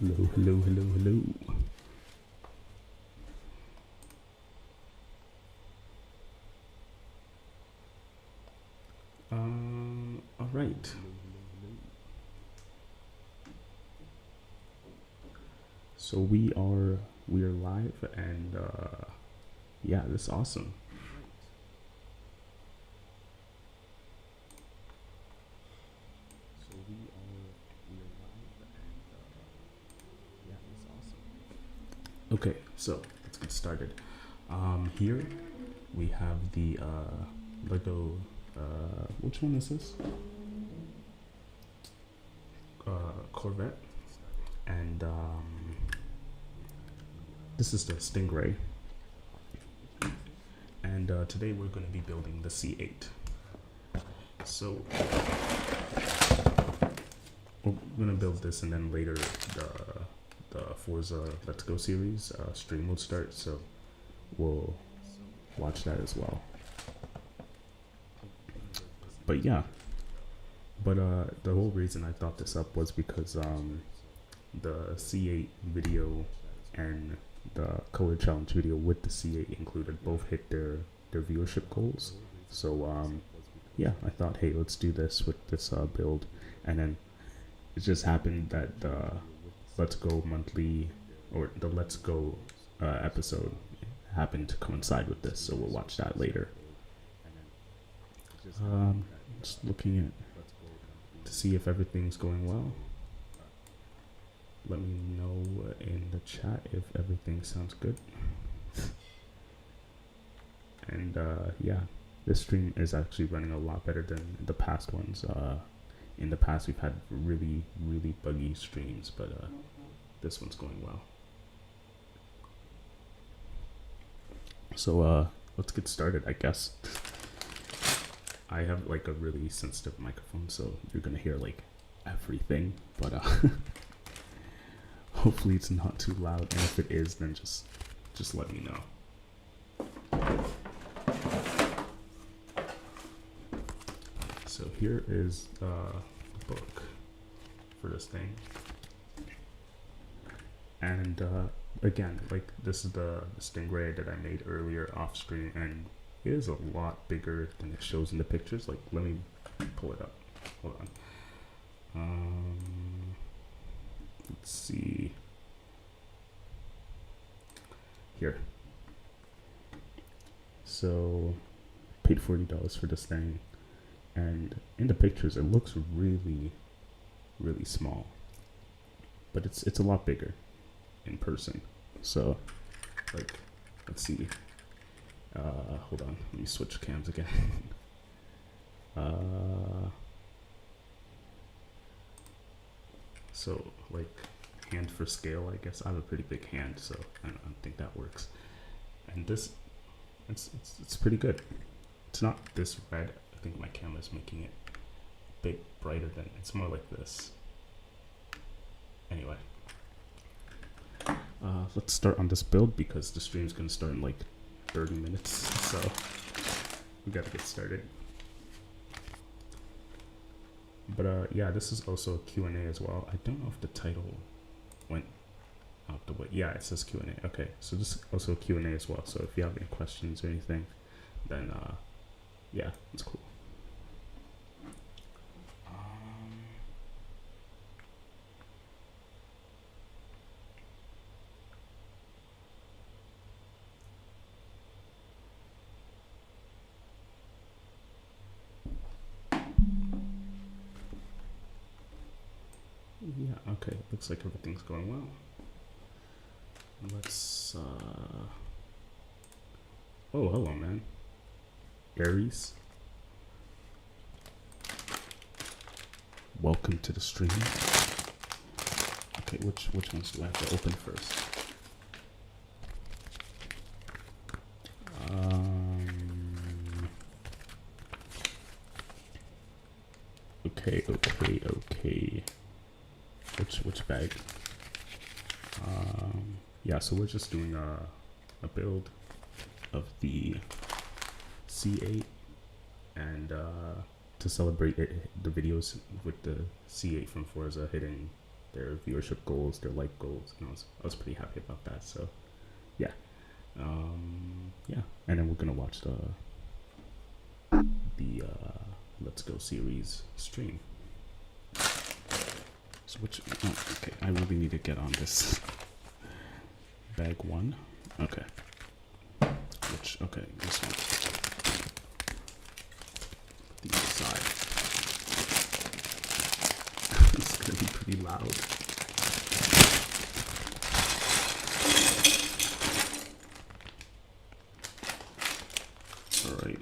Hello, hello, hello, hello. All right. So we are live, and yeah, this is awesome. Okay, so let's get started. Here we have the Lego. Which one is this? Corvette, and this is the Stingray. And today we're going to be building the C8. So we're going to build this, and then later the Forza Let's Go series stream will start, so we'll watch that as well. But yeah, the whole reason I thought this up was because the C8 video and the color challenge video with the C8 included both hit their viewership goals. So yeah, I thought, hey, let's do this with this build, and then it just happened that the Let's Go monthly, or the Let's Go episode happened to coincide with this, so we'll watch that later. Just looking at to see if everything's going well. Let me know in the chat if everything sounds good. And yeah, this stream is actually running a lot better than the past ones. In the past we've had really buggy streams, but this one's going well. So let's get started, I guess. I have like a really sensitive microphone, so you're gonna hear like everything, but hopefully it's not too loud, and if it is, then just let me know. So here is the book for this thing, and again, like, this is the Stingray that I made earlier off screen, and it is a lot bigger than it shows in the pictures. Like, let me pull it up. Hold on. Let's see. Here. So, paid $40 for this thing, and in the pictures it looks really small, but it's a lot bigger in person. So, like, let's see. Hold on, let me switch cams again. So, like, hand for scale, I guess. I have a pretty big hand, so I don't think that works. And this, it's pretty good. It's not this red. I think my camera's making it a bit brighter than, it's more like this. Anyway, let's start on this build because the stream's gonna start in like 30 minutes, so we gotta get started. But yeah, this is also a Q&A as well. I don't know if the title went out the way. Yeah, it says Q&A. Okay, so this is also a Q&A as well, so if you have any questions or anything, then yeah, it's cool. Yeah, okay, looks like everything's going well. Let's oh, hello, man. Aries, welcome to the stream. Okay, which ones do I have to open first? Okay. Which bag? Yeah, so we're just doing a build of the C8, and to celebrate it, the videos with the C8 from Forza hitting their viewership goals, their like goals, and I was pretty happy about that. So yeah, yeah, and then we're gonna watch the Let's Go series stream. So which, oh, okay, I really need to get on this. Bag one, okay. Which, okay, this one. The other side. It's gonna be pretty loud. All right.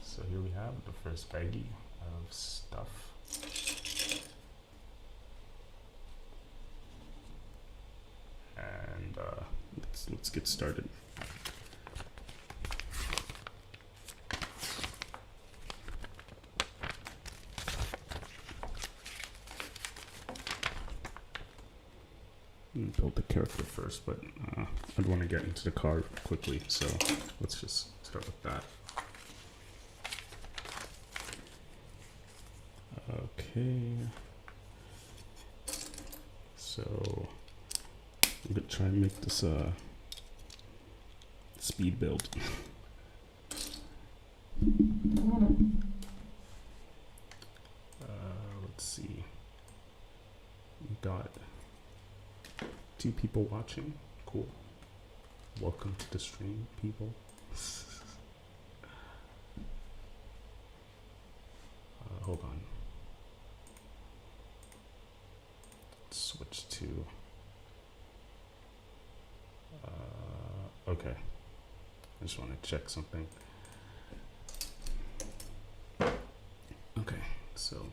So here we have the first baggie of stuff. And let's get started. Build the character first, but I'd want to get into the car quickly, so let's just start with that. Okay, so I'm gonna try and make this speed build. Let's see, we got 2 people watching. Cool. Welcome to the stream, people. Hold on. Switch to. Okay. I just want to check something. Okay, so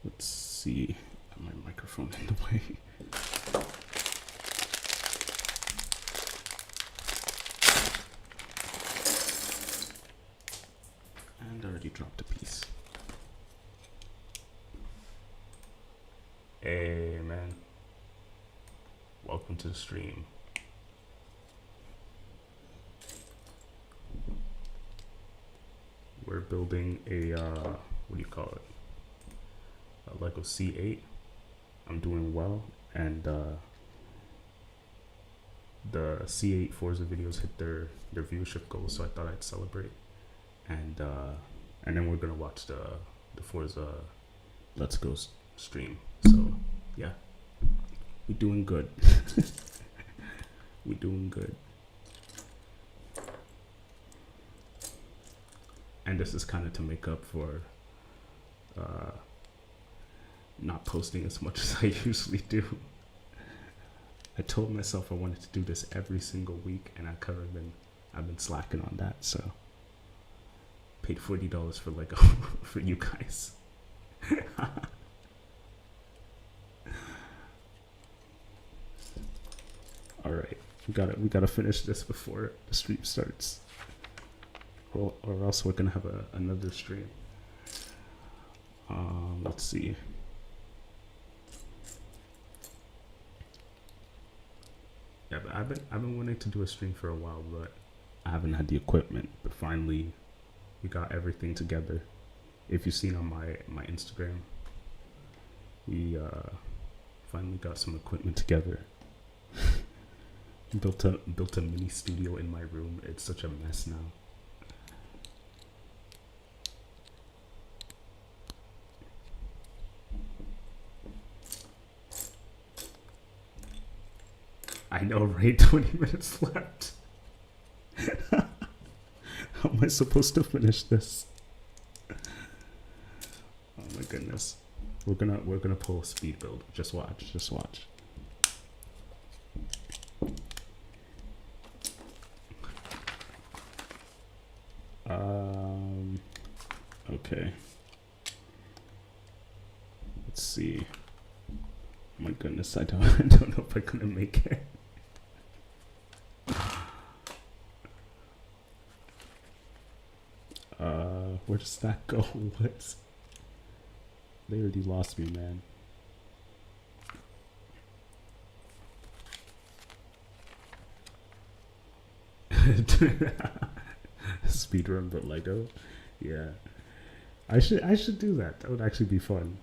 let's see. My microphone in the way. And I already dropped a piece. Hey man, welcome to the stream. We're building a what do you call it? A Lego C8. I'm doing well, and the C8 Forza videos hit their viewership goals, so I thought I'd celebrate. And then we're gonna watch the Forza Let's Go stream. So yeah, we're doing good. We're doing good. And this is kind of to make up for not posting as much as I usually do. I told myself I wanted to do this every single week, and I've been slacking on that. So paid $40 for Lego for you guys. All right, we gotta finish this before the stream starts, or else we're gonna have another stream. Let's see. Yeah, but I've been wanting to do a stream for a while, but I haven't had the equipment. But finally, we got everything together. If you've seen on my Instagram, we finally got some equipment together. built a mini studio in my room. It's such a mess now. I know, right? 20 minutes left. How am I supposed to finish this? Oh my goodness. We're gonna pull a speed build. Just watch. Okay. Let's see. Oh my goodness, I don't know if I'm gonna make it. Where does that go? What? They already lost me, man. Speedrun but Lego. Yeah. I should do that. That would actually be fun.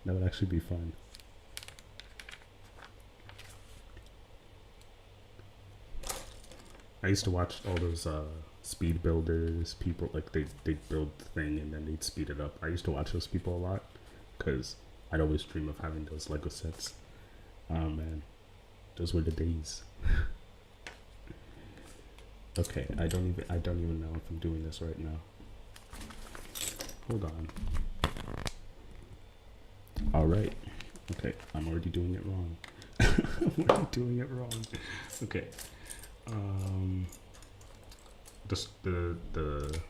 That would actually be fun. I used to watch all those speed builders, people like they build the thing and then they'd speed it up. I used to watch those people a lot because I'd always dream of having those Lego sets. Oh man, those were the days. Okay, I don't even know if I'm doing this right now. Hold on. All right. Okay, I'm already doing it wrong. I'm already doing it wrong. Okay. The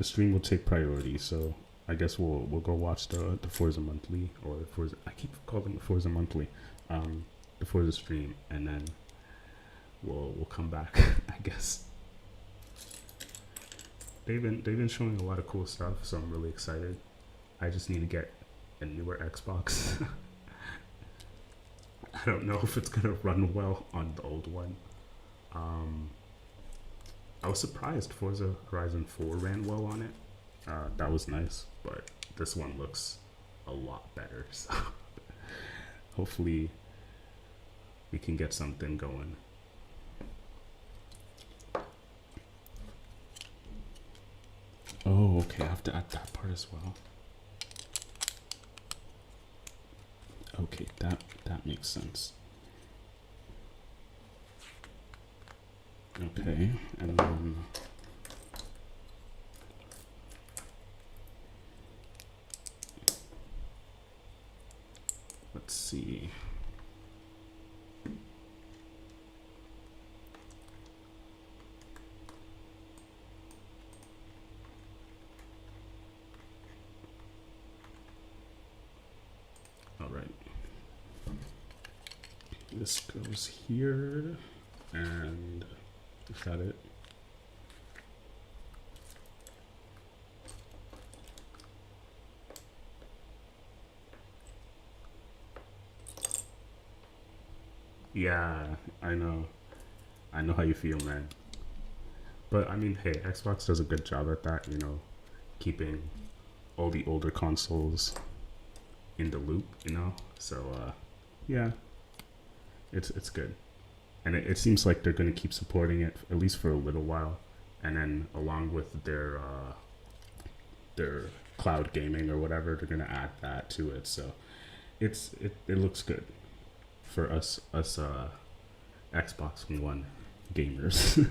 stream will take priority, so I guess we'll go watch the Forza Monthly, or Forza. I keep calling it Forza Monthly. The Forza stream, and then we'll come back. I guess they've been showing a lot of cool stuff, so I'm really excited. I just need to get a newer Xbox. I don't know if it's gonna run well on the old one. I was surprised Forza Horizon 4 ran well on it. That was nice, but this one looks a lot better. So hopefully we can get something going. Oh, okay, I have to add that part as well. Okay, that makes sense. Okay, and then let's see. All right. This goes here, and is that it? Yeah, I know how you feel, man. But I mean, hey, Xbox does a good job at that, you know, keeping all the older consoles in the loop, you know. So yeah, it's good, and it seems like they're going to keep supporting it at least for a little while, and then along with their cloud gaming or whatever, they're going to add that to it. So it looks good for us Xbox One gamers.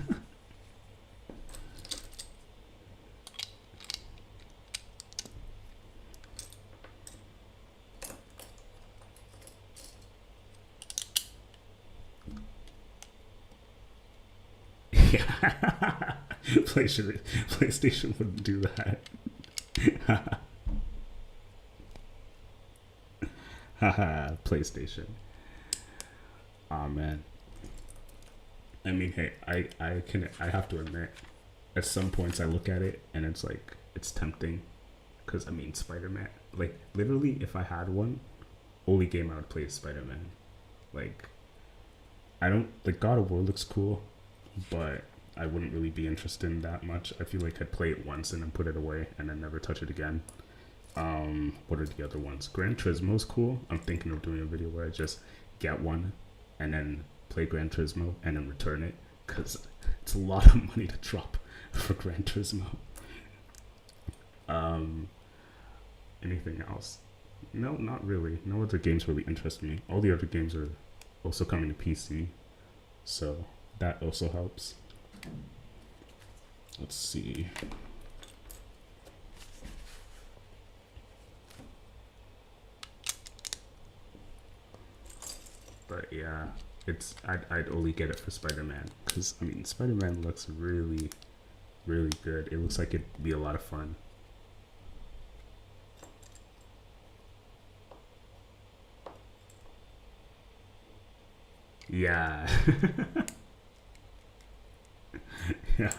Yeah. PlayStation wouldn't do that. Haha, PlayStation. Aw, man. I mean, hey, I have to admit, at some points I look at it and it's like, it's tempting. Because, I mean, Spider-Man, like, literally, if I had one, only game I would play is Spider-Man. Like, God of War looks cool, but I wouldn't really be interested in that much. I feel like I'd play it once and then put it away and then never touch it again. What are the other ones? Gran Turismo's cool. I'm thinking of doing a video where I just get one and then play Gran Turismo and then return it, because it's a lot of money to drop for Gran Turismo. Anything else? No, not really. No other games really interest me. All the other games are also coming to PC, so that also helps. Let's see. But yeah, I'd only get it for Spider-Man, because I mean, Spider-Man looks really, really good. It looks like it'd be a lot of fun. Yeah. Yeah.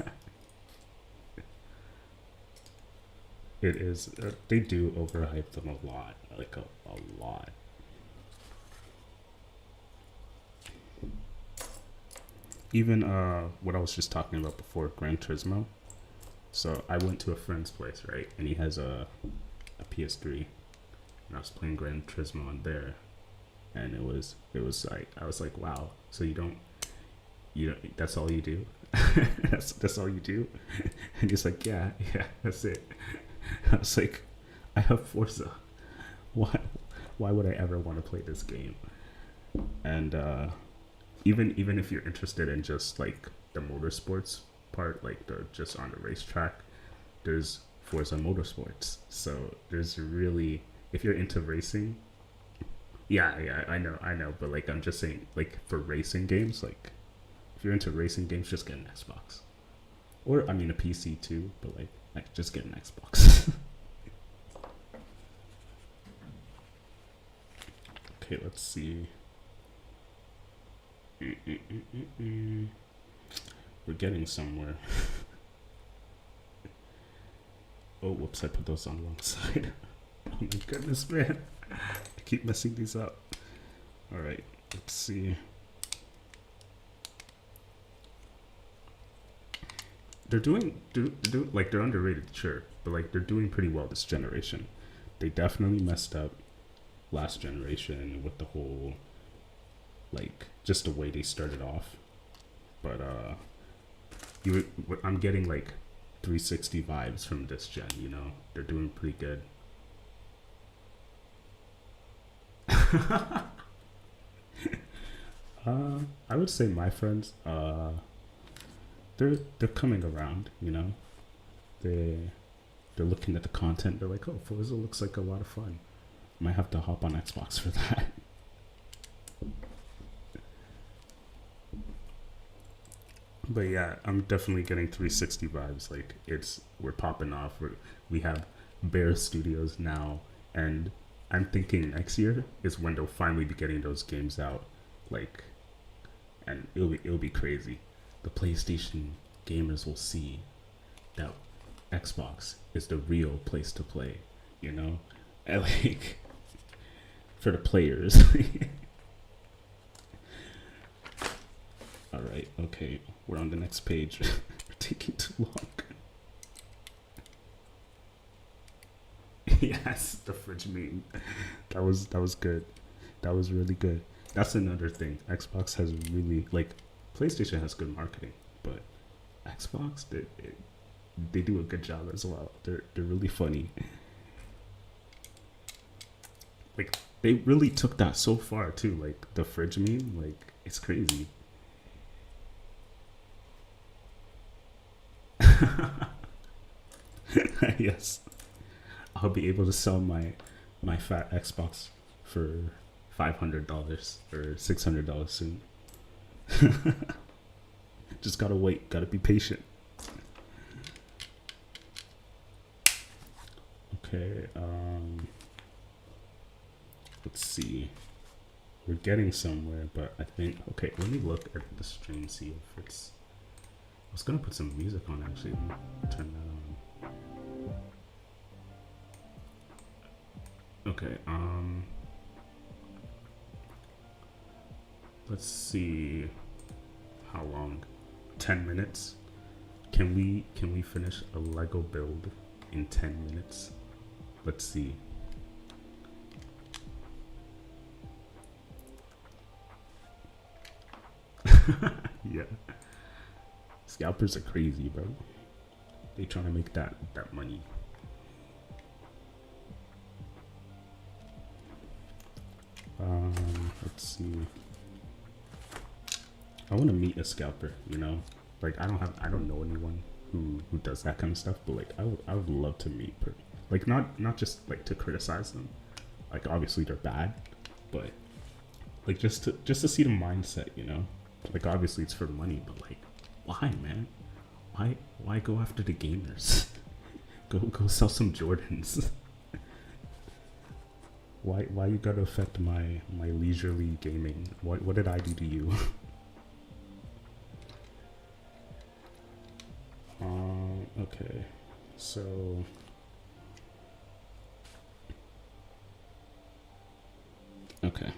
It is. They do overhype them a lot, like a lot. even what I was just talking about before, Gran Turismo. So I went to a friend's place, right, and he has a PS3, and I was playing Gran Turismo on there, and it was like I was like, wow, so that's all you do, that's all you do, and he's like, yeah, that's it. I was like, I have Forza, why why would I ever want to play this game? And even if you're interested in just like the motorsports part, like the just on the racetrack, there's Forza Motorsports. So there's really, if you're into racing, yeah, I know, but like I'm just saying, like for racing games, like if you're into racing games, just get an Xbox, or I mean a PC too, but like just get an Xbox. Okay, let's see. We're getting somewhere. Oh, whoops, I put those on the wrong side. Oh my goodness, man. I keep messing these up. Alright, let's see. They're underrated, sure, but like they're doing pretty well this generation. They definitely messed up last generation with the whole, like, just the way they started off. But I'm getting like 360 vibes from this gen. They're doing pretty good. I would say my friends, they're coming around. They're looking at the content. They're like, oh, Forza looks like a lot of fun. Might have to hop on Xbox for that. But yeah, I'm definitely getting 360 vibes. Like we're popping off. We have Bear Studios now, and I'm thinking next year is when they'll finally be getting those games out. Like, and it'll be crazy. The PlayStation gamers will see that Xbox is the real place to play. And like for the players. All right, okay, we're on the next page. We're taking too long. Yes, the fridge meme. That was good. That was really good. That's another thing. Xbox has really, like, PlayStation has good marketing, but Xbox, they do a good job as well. They're really funny. Like, they really took that so far too. Like the fridge meme, like it's crazy. Yes, I'll be able to sell my fat Xbox for $500 or $600 soon. Just gotta wait. Gotta be patient. Okay. Let's see. We're getting somewhere, but I think, okay, let me look at the stream, see if it's, I was gonna put some music on actually. Let me turn that on. Okay, let's see how long. 10 minutes. Can we finish a Lego build in 10 minutes? Let's see. Yeah. Scalpers are crazy, bro. They trying to make that money. Let's see. I want to meet a scalper, Like I don't know anyone who does that kind of stuff, but like I would love to meet like not just like to criticize them. Like obviously they're bad, but like just to see the mindset, Like obviously it's for money, but like why, man? Why go after the gamers? go sell some Jordans. Why you gotta affect my leisurely gaming? What did I do to you? Okay, so okay,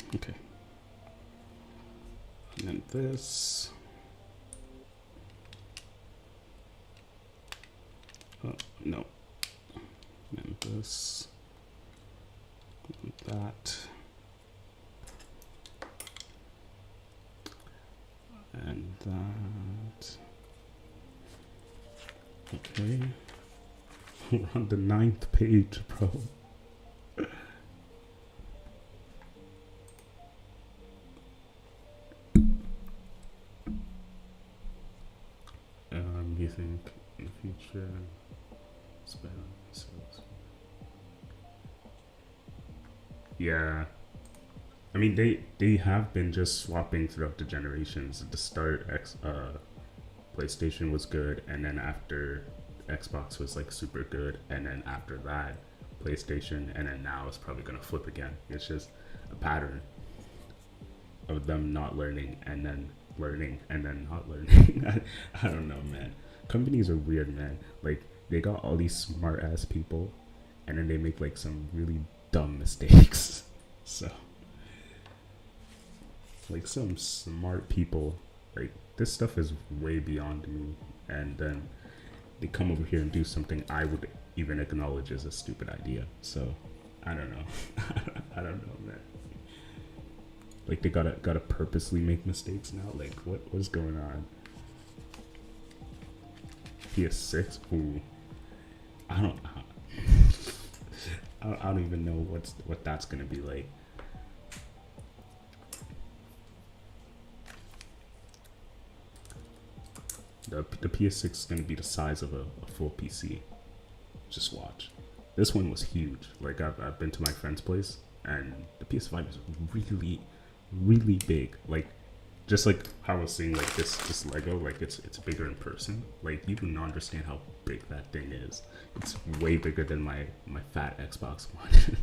and then this. No. And this. And that. And that. Okay. We're on the 9th page, bro. You think in the future, yeah. I mean, they have been just swapping throughout the generations. At the start, PlayStation was good, and then after Xbox was like super good, and then after that, PlayStation, and then now it's probably gonna flip again. It's just a pattern of them not learning and then learning and then not learning. I don't know, man. Companies are weird, man. Like, they got all these smart ass people, and then they make like some really dumb mistakes. So, like, some smart people, like, this stuff is way beyond me, and then they come over here and do something I would even acknowledge as a stupid idea. So, I don't know. I don't know, man. Like, they gotta purposely make mistakes now. Like, what's going on? PS6. Ooh, I don't even know what that's gonna be like. The PS6 is gonna be the size of a full PC. Just watch. This one was huge. Like, I've been to my friend's place, and the PS5 is really, really big. Like, just like how I was saying, like this Lego, like it's bigger in person. Like, you do not understand how big that thing is. It's way bigger than my fat Xbox One.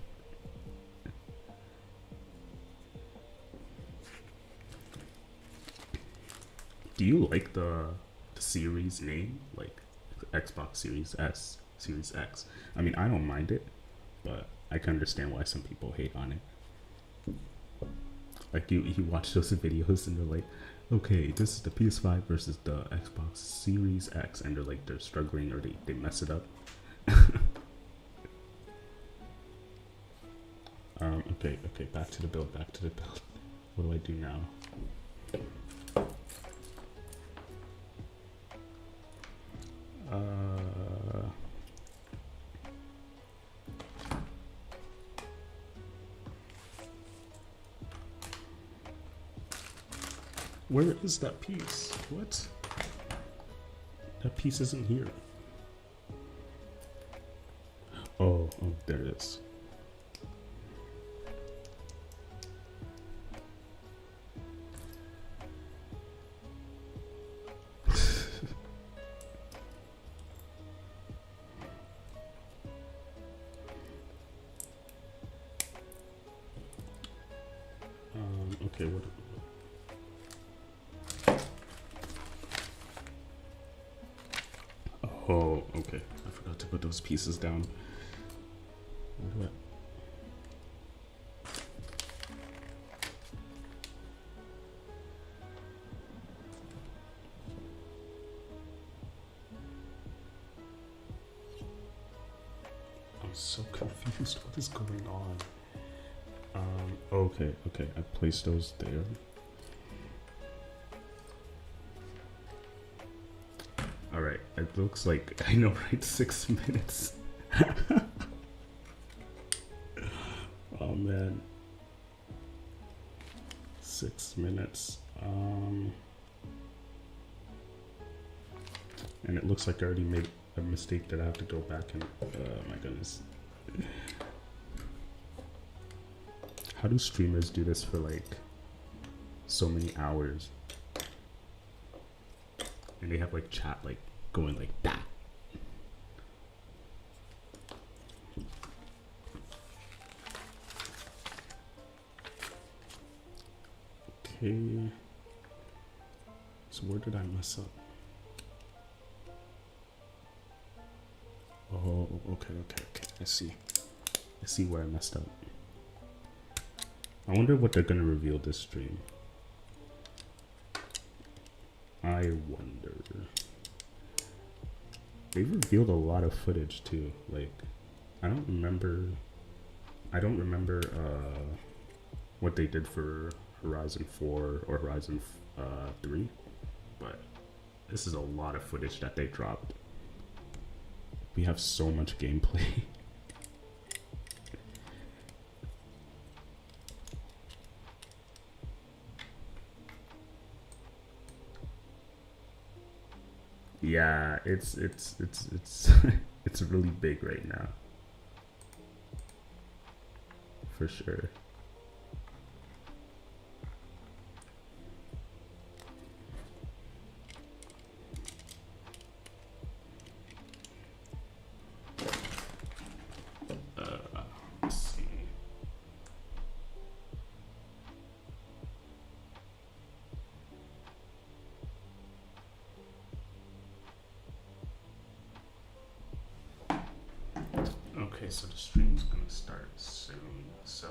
Do you like the series name, like Xbox Series S, Series X? I mean, I don't mind it, but I can understand why some people hate on it. Like, you watch those videos and they're like, okay, this is the PS5 versus the Xbox Series X, and they're struggling, or they mess it up. Okay, back to the build. What do I do now? Where is that piece? What? That piece isn't here. Oh, there it is. Okay, what? Oh, okay. I forgot to put those pieces down. Where do I'm so confused. What is going on? Okay. I placed those there. Alright, it looks like, I know, right? 6 minutes. Oh man. 6 minutes. And it looks like I already made a mistake that I have to go back and, oh my goodness. How do streamers do this for like so many hours? And they have like chat like going like that. Okay. So where did I mess up? Oh, okay. I see where I messed up. I wonder what they're gonna reveal this stream. I wonder. They've revealed a lot of footage too. Like, I don't remember. I don't remember what they did for Horizon 4 or Horizon 3, but this is a lot of footage that they dropped. We have so much gameplay. Yeah, it's it's really big right now, for sure. Let's see. Okay, so the stream's gonna start soon. So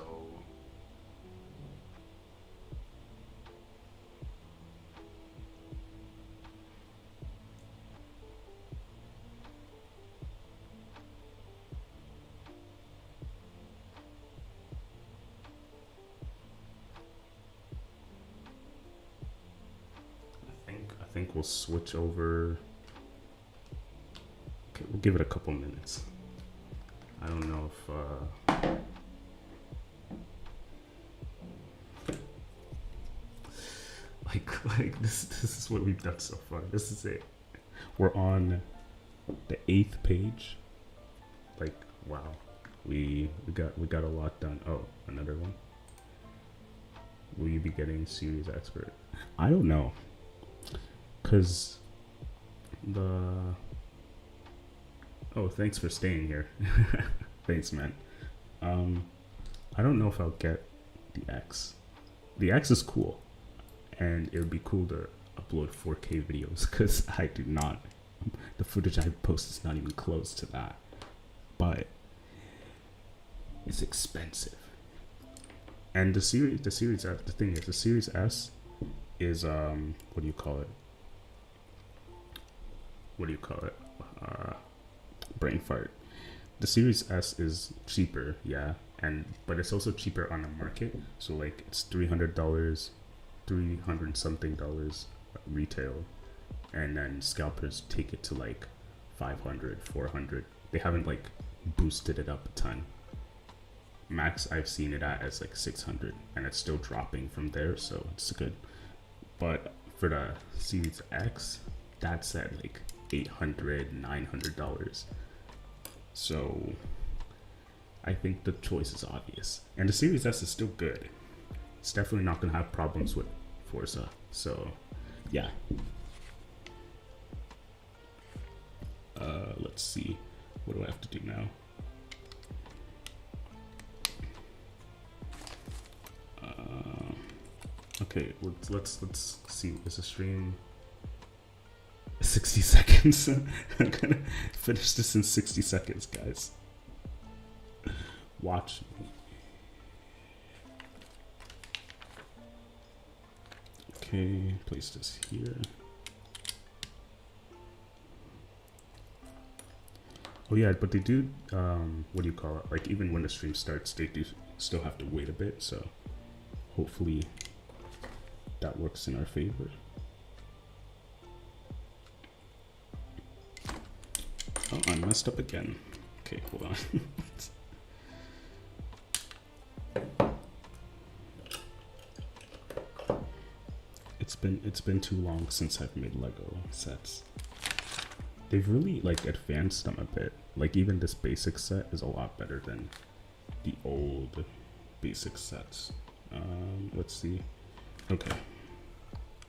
I think we'll switch over. Okay, we'll give it a couple minutes. I don't know if like this is what we've done so far. This is it. We're on the 8th page. Like, wow. We got a lot done. Oh, another one. Will you be getting series expert? I don't know. Cause the Oh, thanks for staying here. Thanks, man. I don't know if I'll get the X. The X is cool, and it would be cool to upload 4K videos because I do not. The footage I post is not even close to that, but it's expensive. And the thing is, the Series S is what do you call it? What do you call it? Brain fart. The Series S is cheaper, yeah, but it's also cheaper on the market. So like it's $300, $300 something retail, and then scalpers take it to like 500, 400. They haven't like boosted it up a ton. Max I've seen it at as like 600, and it's still dropping from there, so it's good. But for the Series X, that's at like $800, $900. So I think the choice is obvious, and the Series S is still good. It's definitely not gonna have problems with Forza. So yeah. Let's see. What do I have to do now? Okay, let's see. Is the stream 60 seconds? I'm gonna finish this in 60 seconds, guys. Watch me. Okay, place this here. Oh yeah, but they do, what do you call it? Like even when the stream starts, they do still have to wait a bit, so hopefully that works in our favor. Oh, I messed up again. Okay, hold on. It's been too long since I've made Lego sets. They've really like advanced them a bit. Like even this basic set is a lot better than the old basic sets. Let's see. Okay,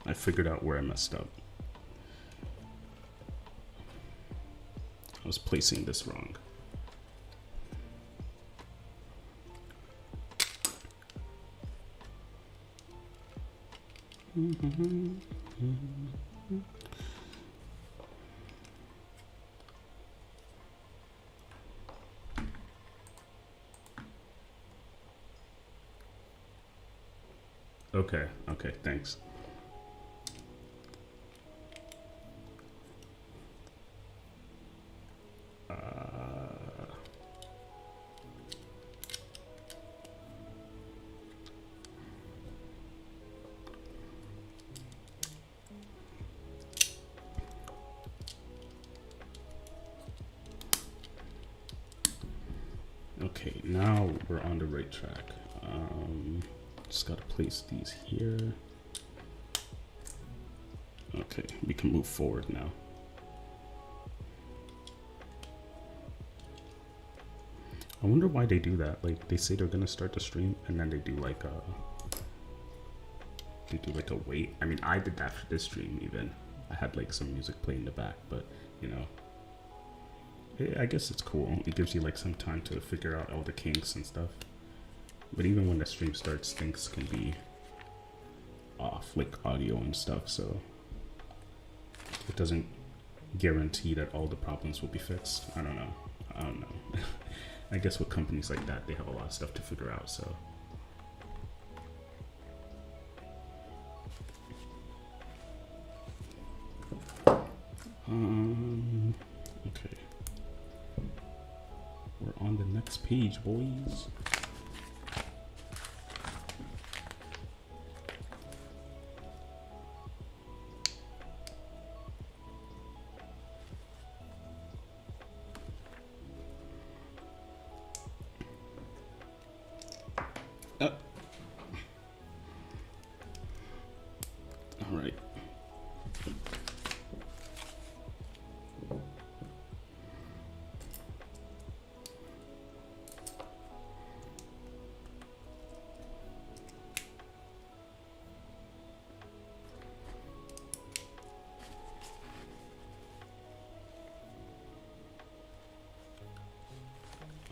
I figured out where I messed up. I was placing this wrong. Okay, thanks. now we're on the right track. Just gotta place these here. Okay, we can move forward now. I wonder why they do that. Like, they say they're gonna start the stream and then they do like a wait. I mean, I did that for this stream even. I had like some music playing in the back, but you know, I guess it's cool. It gives you like some time to figure out all the kinks and stuff. But even when the stream starts, things can be off, like audio and stuff, so it doesn't guarantee that all the problems will be fixed. I don't know. I guess with companies like that, they have a lot of stuff to figure out, so. Okay. We're on the next page, boys. All right.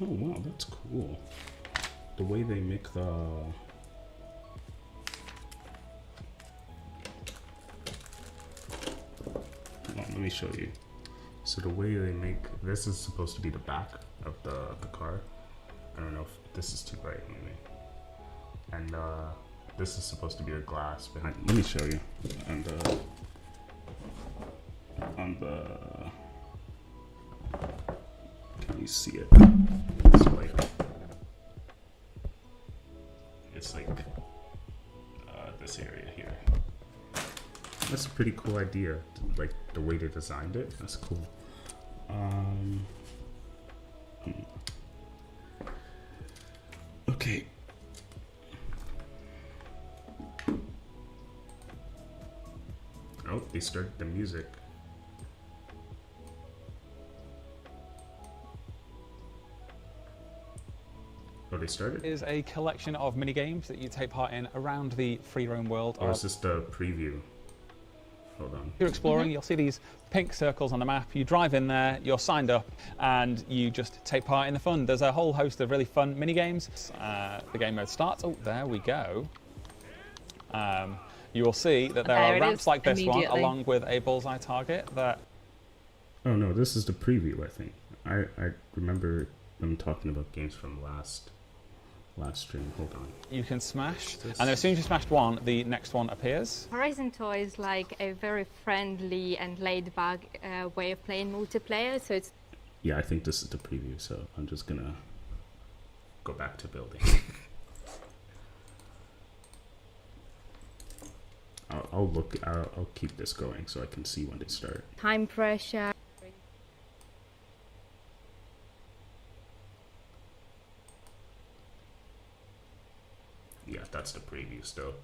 Oh wow, that's cool. The way they make the let me show you. So the way they make this is supposed to be the back of the car. I don't know if this is too bright, maybe. And this is supposed to be the glass behind. Let me show you. And on the can you see it? It's like this area here. That's a pretty cool idea, like the way they designed it. That's cool. Okay. Oh, they started the music. Oh, they started? Is a collection of mini games that you take part in around the free roam world. Or is this the preview? Hold on. You're exploring, you'll see these pink circles on the map. You drive in there, you're signed up, and you just take part in the fun. There's a whole host of really fun mini games. The game mode starts. Oh, there we go. You will see that there are ramps like this one, along with a bullseye target that... Oh no, this is the preview, I think. I remember them talking about games from last stream. Hold on. You can smash, and then as soon as you smashed one, the next one appears. Horizon Toy is like a very friendly and laid-back way of playing multiplayer, so it's... Yeah, I think this is the preview, so I'm just gonna go back to building. I'll keep this going so I can see when they start. Time pressure. Yeah, that's the preview still.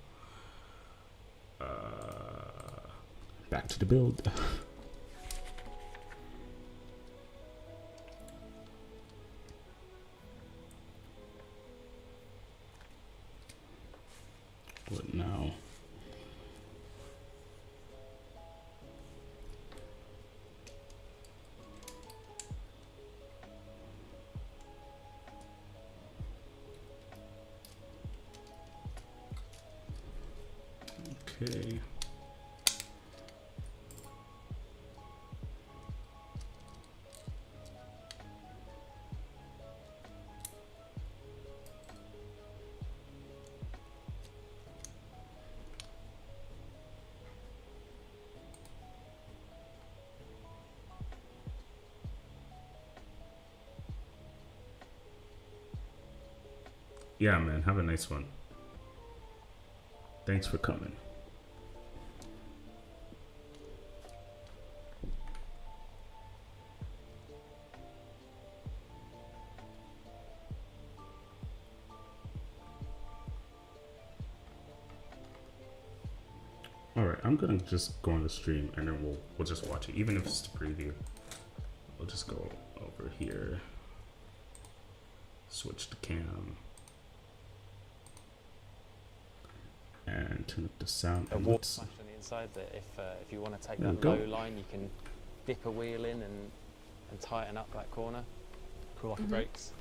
Back to the build. What now? Okay. Yeah, man, have a nice one. Thanks for coming. I'm gonna just go on the stream and then we'll just watch it, even if it's the preview. We'll just go over here, switch the cam, and turn up the sound. A water splash on the inside that if you want to take that low line, you can dip a wheel in and tighten up that corner, pull off the brakes.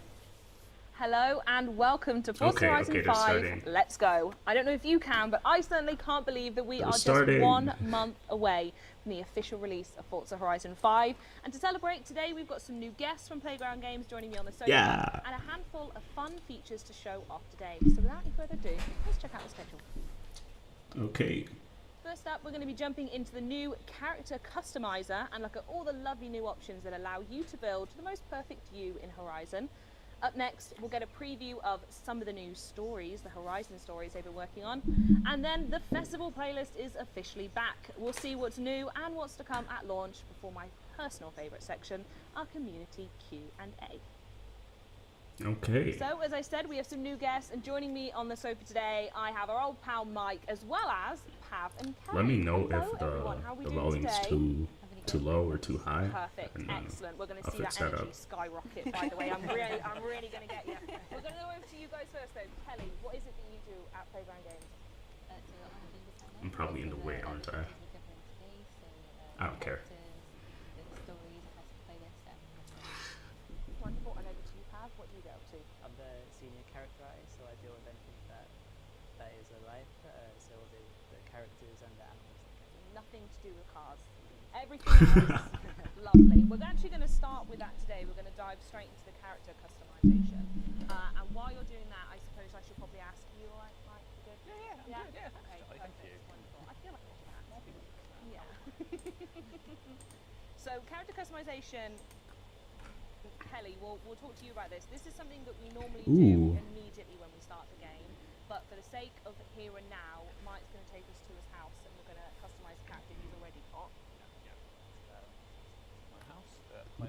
Hello and welcome to Forza Horizon 5. Let's go. I don't know if you can, but I certainly can't believe that we are just 1 month away from the official release of Forza Horizon 5. And to celebrate today, we've got some new guests from Playground Games joining me on the sofa, and a handful of fun features to show off today. So without any further ado, let's check out the schedule. Okay. First up, we're going to be jumping into the new character customizer and look at all the lovely new options that allow you to build the most perfect you in Horizon. Up next, we'll get a preview of some of the new stories, the Horizon stories they've been working on. And then the festival playlist is officially back. We'll see what's new and what's to come at launch before my personal favourite section, our community Q&A. Okay. So, as I said, we have some new guests, and joining me on the sofa today, I have our old pal Mike, as well as Pav and Kelly. Let me know if the volume's too low or too high. Perfect, excellent. We're going to see that energy skyrocket, by the way. I'm really going to get you. We're going to go over to you guys first, though. Kelly, what is it that you do at Playground Games? I'm probably in the way, aren't I? I don't care. Wonderful. And over to you, Pav. What do you get up to? I'm the senior character artist, so I deal with anything that is alive. So all the characters and the animals. Nothing to do with cars. Everything else. Lovely. We're actually going to start with that today. We're going to dive straight into the character customization. And while you're doing that, I suppose I should probably ask you, all right, Mike? You good? Yeah, I'm good, yeah. Okay, Thank you. Wonderful. I feel like I should ask. Yeah. So character customization, Kelly, we'll talk to you about this. This is something that we normally do immediately when we start the game. But for the sake of here and now, Mike's going to take us to his house and we're going to customize the character he's already got.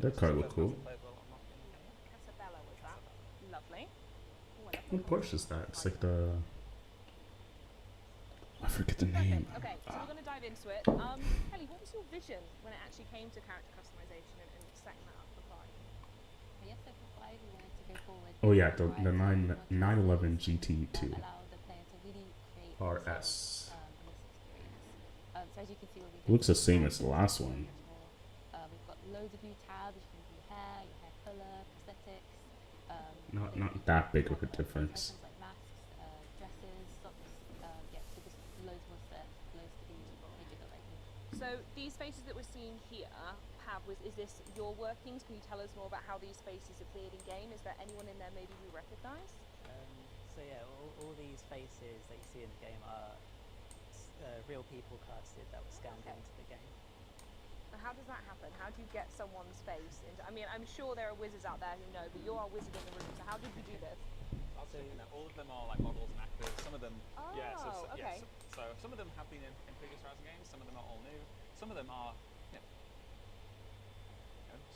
That car look cool. Casabella was that. Lovely. What Porsche is that? It's like the... I forget the name. Okay, so we're going to dive into it. Kelly, what was your vision when it actually came to character customization and setting that up for 5? Yes, so for 5 we wanted to go forward. Oh yeah, the 911 GT2 allow the player to really create RS. So as you can see, Looks the same as the last one. We've got loads of new tabs. You can do hair, your hair color, prosthetics. Not that big of a difference. Items like masks, dresses, socks. Yeah, so just loads more stuff, loads to do, make it look like you. So these faces that we're seeing here, Pav, is this your workings? Can you tell us more about how these faces appeared in game? Is there anyone in there maybe we recognise? So yeah, all these faces that you see in the game are real people casted that were scanned into the game. And how does that happen? How do you get someone's face into... I mean, I'm sure there are wizards out there who know, but you're our wizard in the room, so how did you do this? All of them are like models and actors. Some of them, okay. So some of them have been in previous Horizon games. Some of them are all new. Some of them are,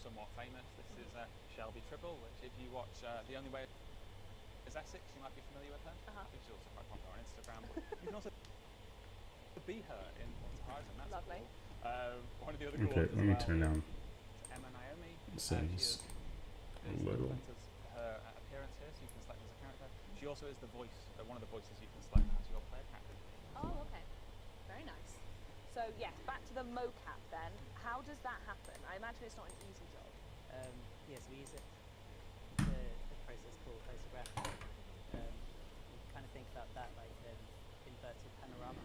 somewhat famous. This is Shelby Tribble, which if you watch The Only Way is Essex, you might be familiar with her. I think she's also quite popular on Instagram. You can also be her in Forza Horizon. That's lovely. Cool. One of the other Okay, let me turn down. Emma Naomi. Seems a little. Her appearance here, so you can select as a character. She also is the voice, one of the voices you can select as your player character. Oh, okay. Very nice. So, yes, back to the mocap then. How does that happen? I imagine it's not an easy job. Yes, we use the process called photograph. You kind of think about that like an inverted panorama.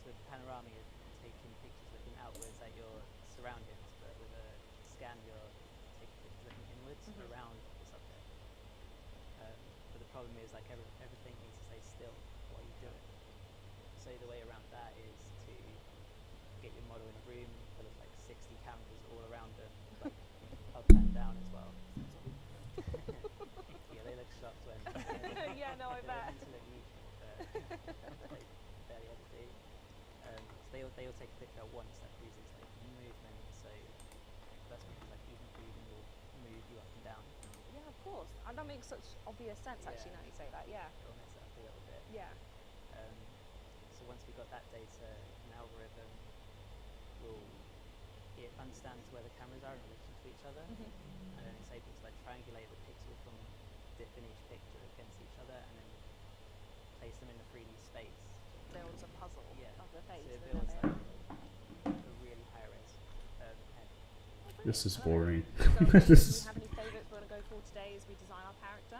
So with panorama, you're taking pictures looking outwards at your surroundings, but with a scan, you're taking pictures looking inwards around the subject. But the problem is like everything needs to stay still while you do it. So the way around that is to get your model in a room full of like 60 cameras all around them, like up and down as well. Yeah, they look shocked when. Yeah, no, I bet. To look neat, like fairly everything. So they all take a picture at once that freezes like movement. So first one is like even breathing will move you up and down. Yeah, of course. And that makes such obvious sense actually now you say that, yeah. It'll mess it up a little bit. Yeah. So so once we got that data, an algorithm will, it understands where the cameras are in relation to each other, and then it's able to like triangulate the pixel from in each picture against each other, and then place them in a 3D space. Builds a puzzle Yeah. of the face. So it doesn't builds it? like a really high res head. This is boring. So, do we This is- have any favourites we want to go for today as we design our character?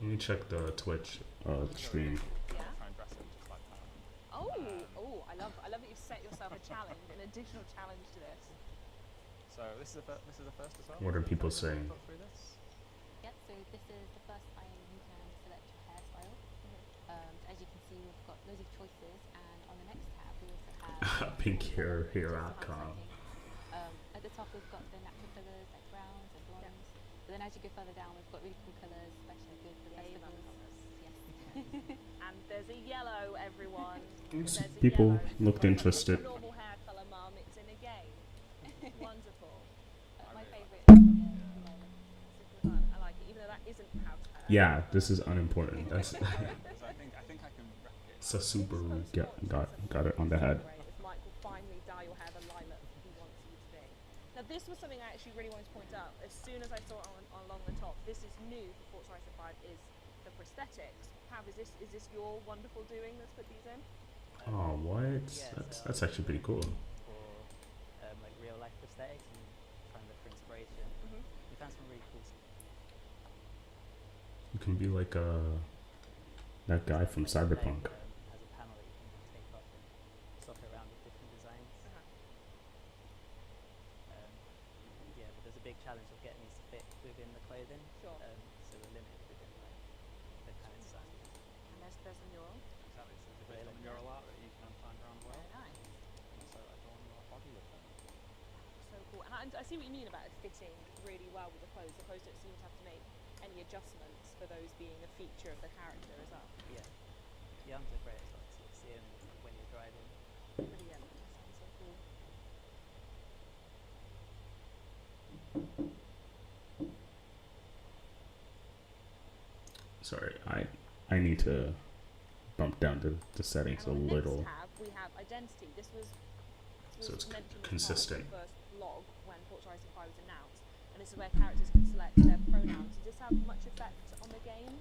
Let me check the Twitch stream. Yeah. Try and dress him just like that. Oh, I love that you've set yourself a challenge, an additional challenge to this. So this is a first as well. What are people Can you saying? talk through this? Yep, so this is the first time you can select your hairstyle. As you can see, we've got loads of choices, and on the next tab, we also have Pink hair choices outcome. for setting. At the top, we've got the natural colours like browns and blondes. But then as you go further down, we've got really cool colours, especially good for Yeah, you love festivals. Yes. And there's a yellow, everyone. Yes, There's a people yellow. looked interested. Normal hair colour, mum. It's in a game. Wonderful. My really favourite is yellow. Super fun. I like it, even though that isn't how to. Yeah, this is unimportant. That's So I think I can replicate. so Subaru got it on the head. Great if Mike will finally dye your hair the lilac he wants you to be. Now this was something I actually really wanted to point out. As soon as I saw it on along the top, this is new for Forza Horizon 5 is the prosthetics. Pav, is this your wonderful doing that's put these in? Oh, what? Yeah, That's actually pretty cool. For like real life prosthetics and trying to look for inspiration. We found some really cool stuff. You can be like that guy from Cyberpunk. Has a panel that you can take off and swap it around with different designs. Yeah, but there's a big challenge of getting these to fit within the clothing. Sure. So we're limited within like the kind of design. And there's a mural. Exactly. So there's a bit of mural art that you can find around well. Very nice. And also adorn your body with them. So cool. And I see what you mean about it fitting really well with the clothes. The clothes don't seem to have to make any adjustments for those being a feature of the character as well. Yeah. The arms are great as well to see them when you're driving. Brilliant. That sounds so cool. Sorry, I need to bump down the settings a And on the little. next tab, we have identity. This was So it's mentioned as consistent. part of the first log when Forza Horizon 5 was announced, and this is where characters can select their pronouns. Does this have much effect on the game?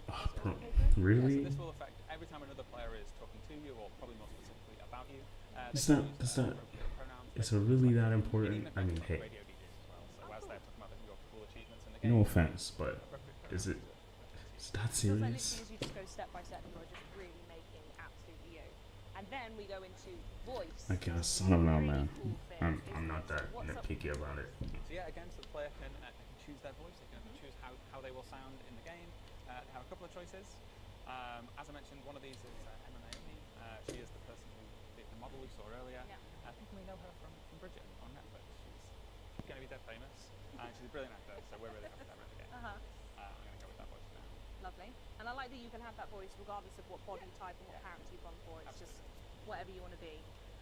Really? Yeah, so this will affect every time another player is talking to you, or probably more specifically about you. Is they that- can use, is that- appropriate pronouns Is based it on really like that it important? even I mean, affects hey, radio DJs as well. So as they're talking about your cool achievements in the game, no offense, but appropriate is it pronouns is that Feels like literally serious? as you just go step by step, you are just really making absolutely you. And then we go into voice. I guess I don't know, Really man. cool thing I'm is not this. that What's up- nitpicky about it. So yeah, again, so the player can choose their voice. They can choose how they will sound in the game. They have a couple of choices. As I mentioned, one of these is Emma Naomi. She is the person who did the model we saw earlier. Yeah. I think we know her from Bridget on Netflix. She's going to be dead famous, and she's a brilliant actor. So we're really happy to have her in the game. Uh-huh. I'm going to go with that voice now. Lovely. And I like that you can have that voice regardless of what body type and what character you've gone for. It's just whatever you want to be.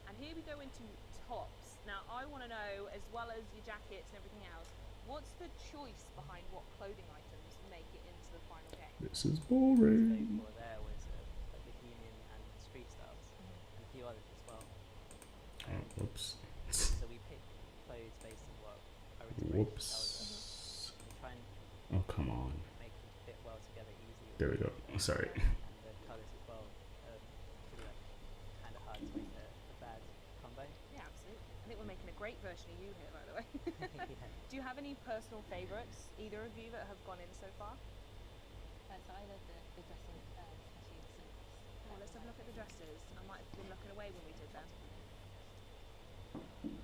And here we go into tops. Now I want to know, as well as your jackets and everything else, what's the choice behind what clothing items make it into the final game? This is Stage boring. 4 there was like Bohemian and Street Styles, and a few others as well. Oh, whoops. So we picked clothes based on what our inspiration Whoops. tells us. We try and Oh, come on. make them fit well together easily. There we go. Sorry. And the colours as well. Pretty like kind of hard to make a bad combo. Yeah, absolutely. I think we're making a great version of you here, by the way. Yeah. Do you have any personal favourites, either of you, that have gone in so far? So I love the dressing, especially the suits. Oh, let's have a look at the dresses. I might have been looking away when we did them.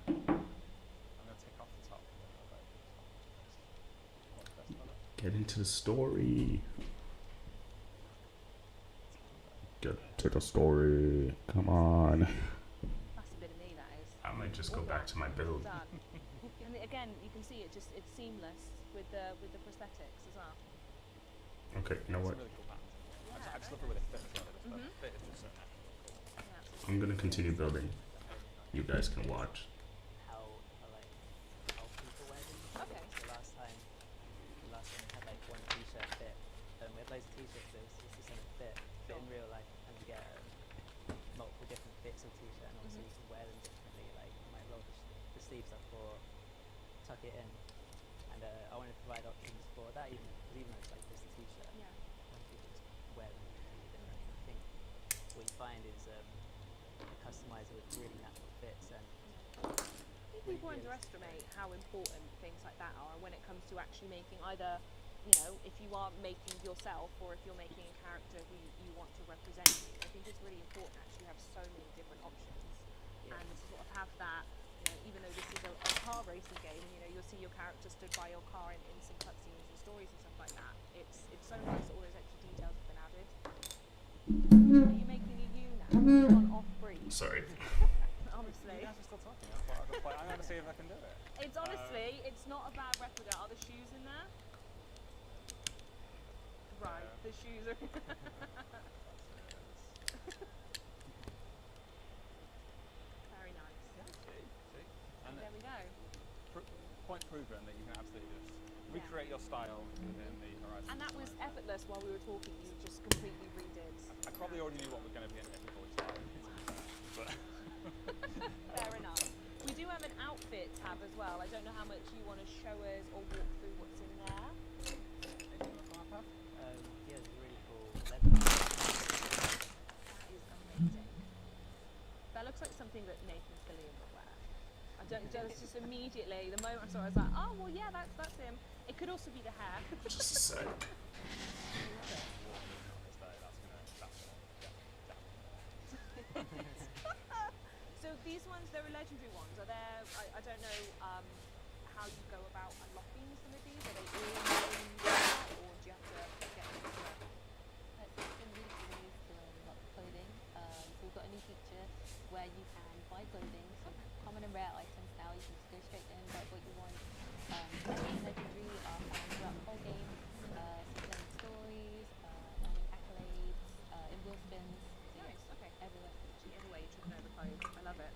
I'm going to take off the top. What's best colour? Get into the story. Get to the story. Come on. That's a bit of me, that is. I might just go back to my build. Done. And again, you can see it's seamless with the prosthetics as well. Okay, you know It's what? a really cool pattern. I just love the way they fit as well. The fit is just so natural. Yeah, absolutely. I'm gonna continue building. You guys can watch. How people wear them. Okay. So last time we had like one t-shirt fit. We had loads of t-shirts, but it was just the same fit in real life. And so I thought tuck it in, and I wanted to provide options for that, even though it's like just a t-shirt. Yeah. You can just wear them completely different. And I think what you find is a customizer with really natural fits and. I think people underestimate how important things like that are when it comes to actually making either, you know, if you are making yourself or if you're making a character who you want to represent you. I think it's really important to actually have so many different options and to sort of have that, you know, even though this is a car racing game, you know, you'll see your character stood by your car in some cutscenes and stories and stuff like that. It's so nice that all those extra details have been added. Are you making a U now? You've gone off breed. Sorry. Honestly. You guys are still talking. I thought I'd just play. I'm going to see if I can do it. It's honestly, it's not a bad replica. Are the shoes in there? Right, the shoes are. Very nice. Yeah, see. And There we go. point proven that you can absolutely just recreate your style within the Horizon. And that was effortless while we were talking. You just completely redid. I probably already knew what was going to be an ethical style. But Fair enough. We do have an outfit tab as well. I don't know how much you want to show us or walk through what's in there. anything else on that path? Yeah, it's really cool leather. That is amazing. That looks like something that Nathan Fillion would wear. I don't just immediately, the moment I saw it, I was like, oh well, yeah, that's him. It could also be the hair. Just a sec. So these ones, they're legendary ones. Are there? I don't know how you go about unlocking some of these. Are they all in or do you have to get them into it? It's been really cool ways to unlock clothing. So we've got a new feature where you can buy clothing, so common and rare items now. You can just go straight in, buy what you want. Any legendary are found throughout the whole game. Some stories, earning accolades, in wheel spins. So Nice. Okay. everywhere. Everywhere you're tripping over clothes. I love it.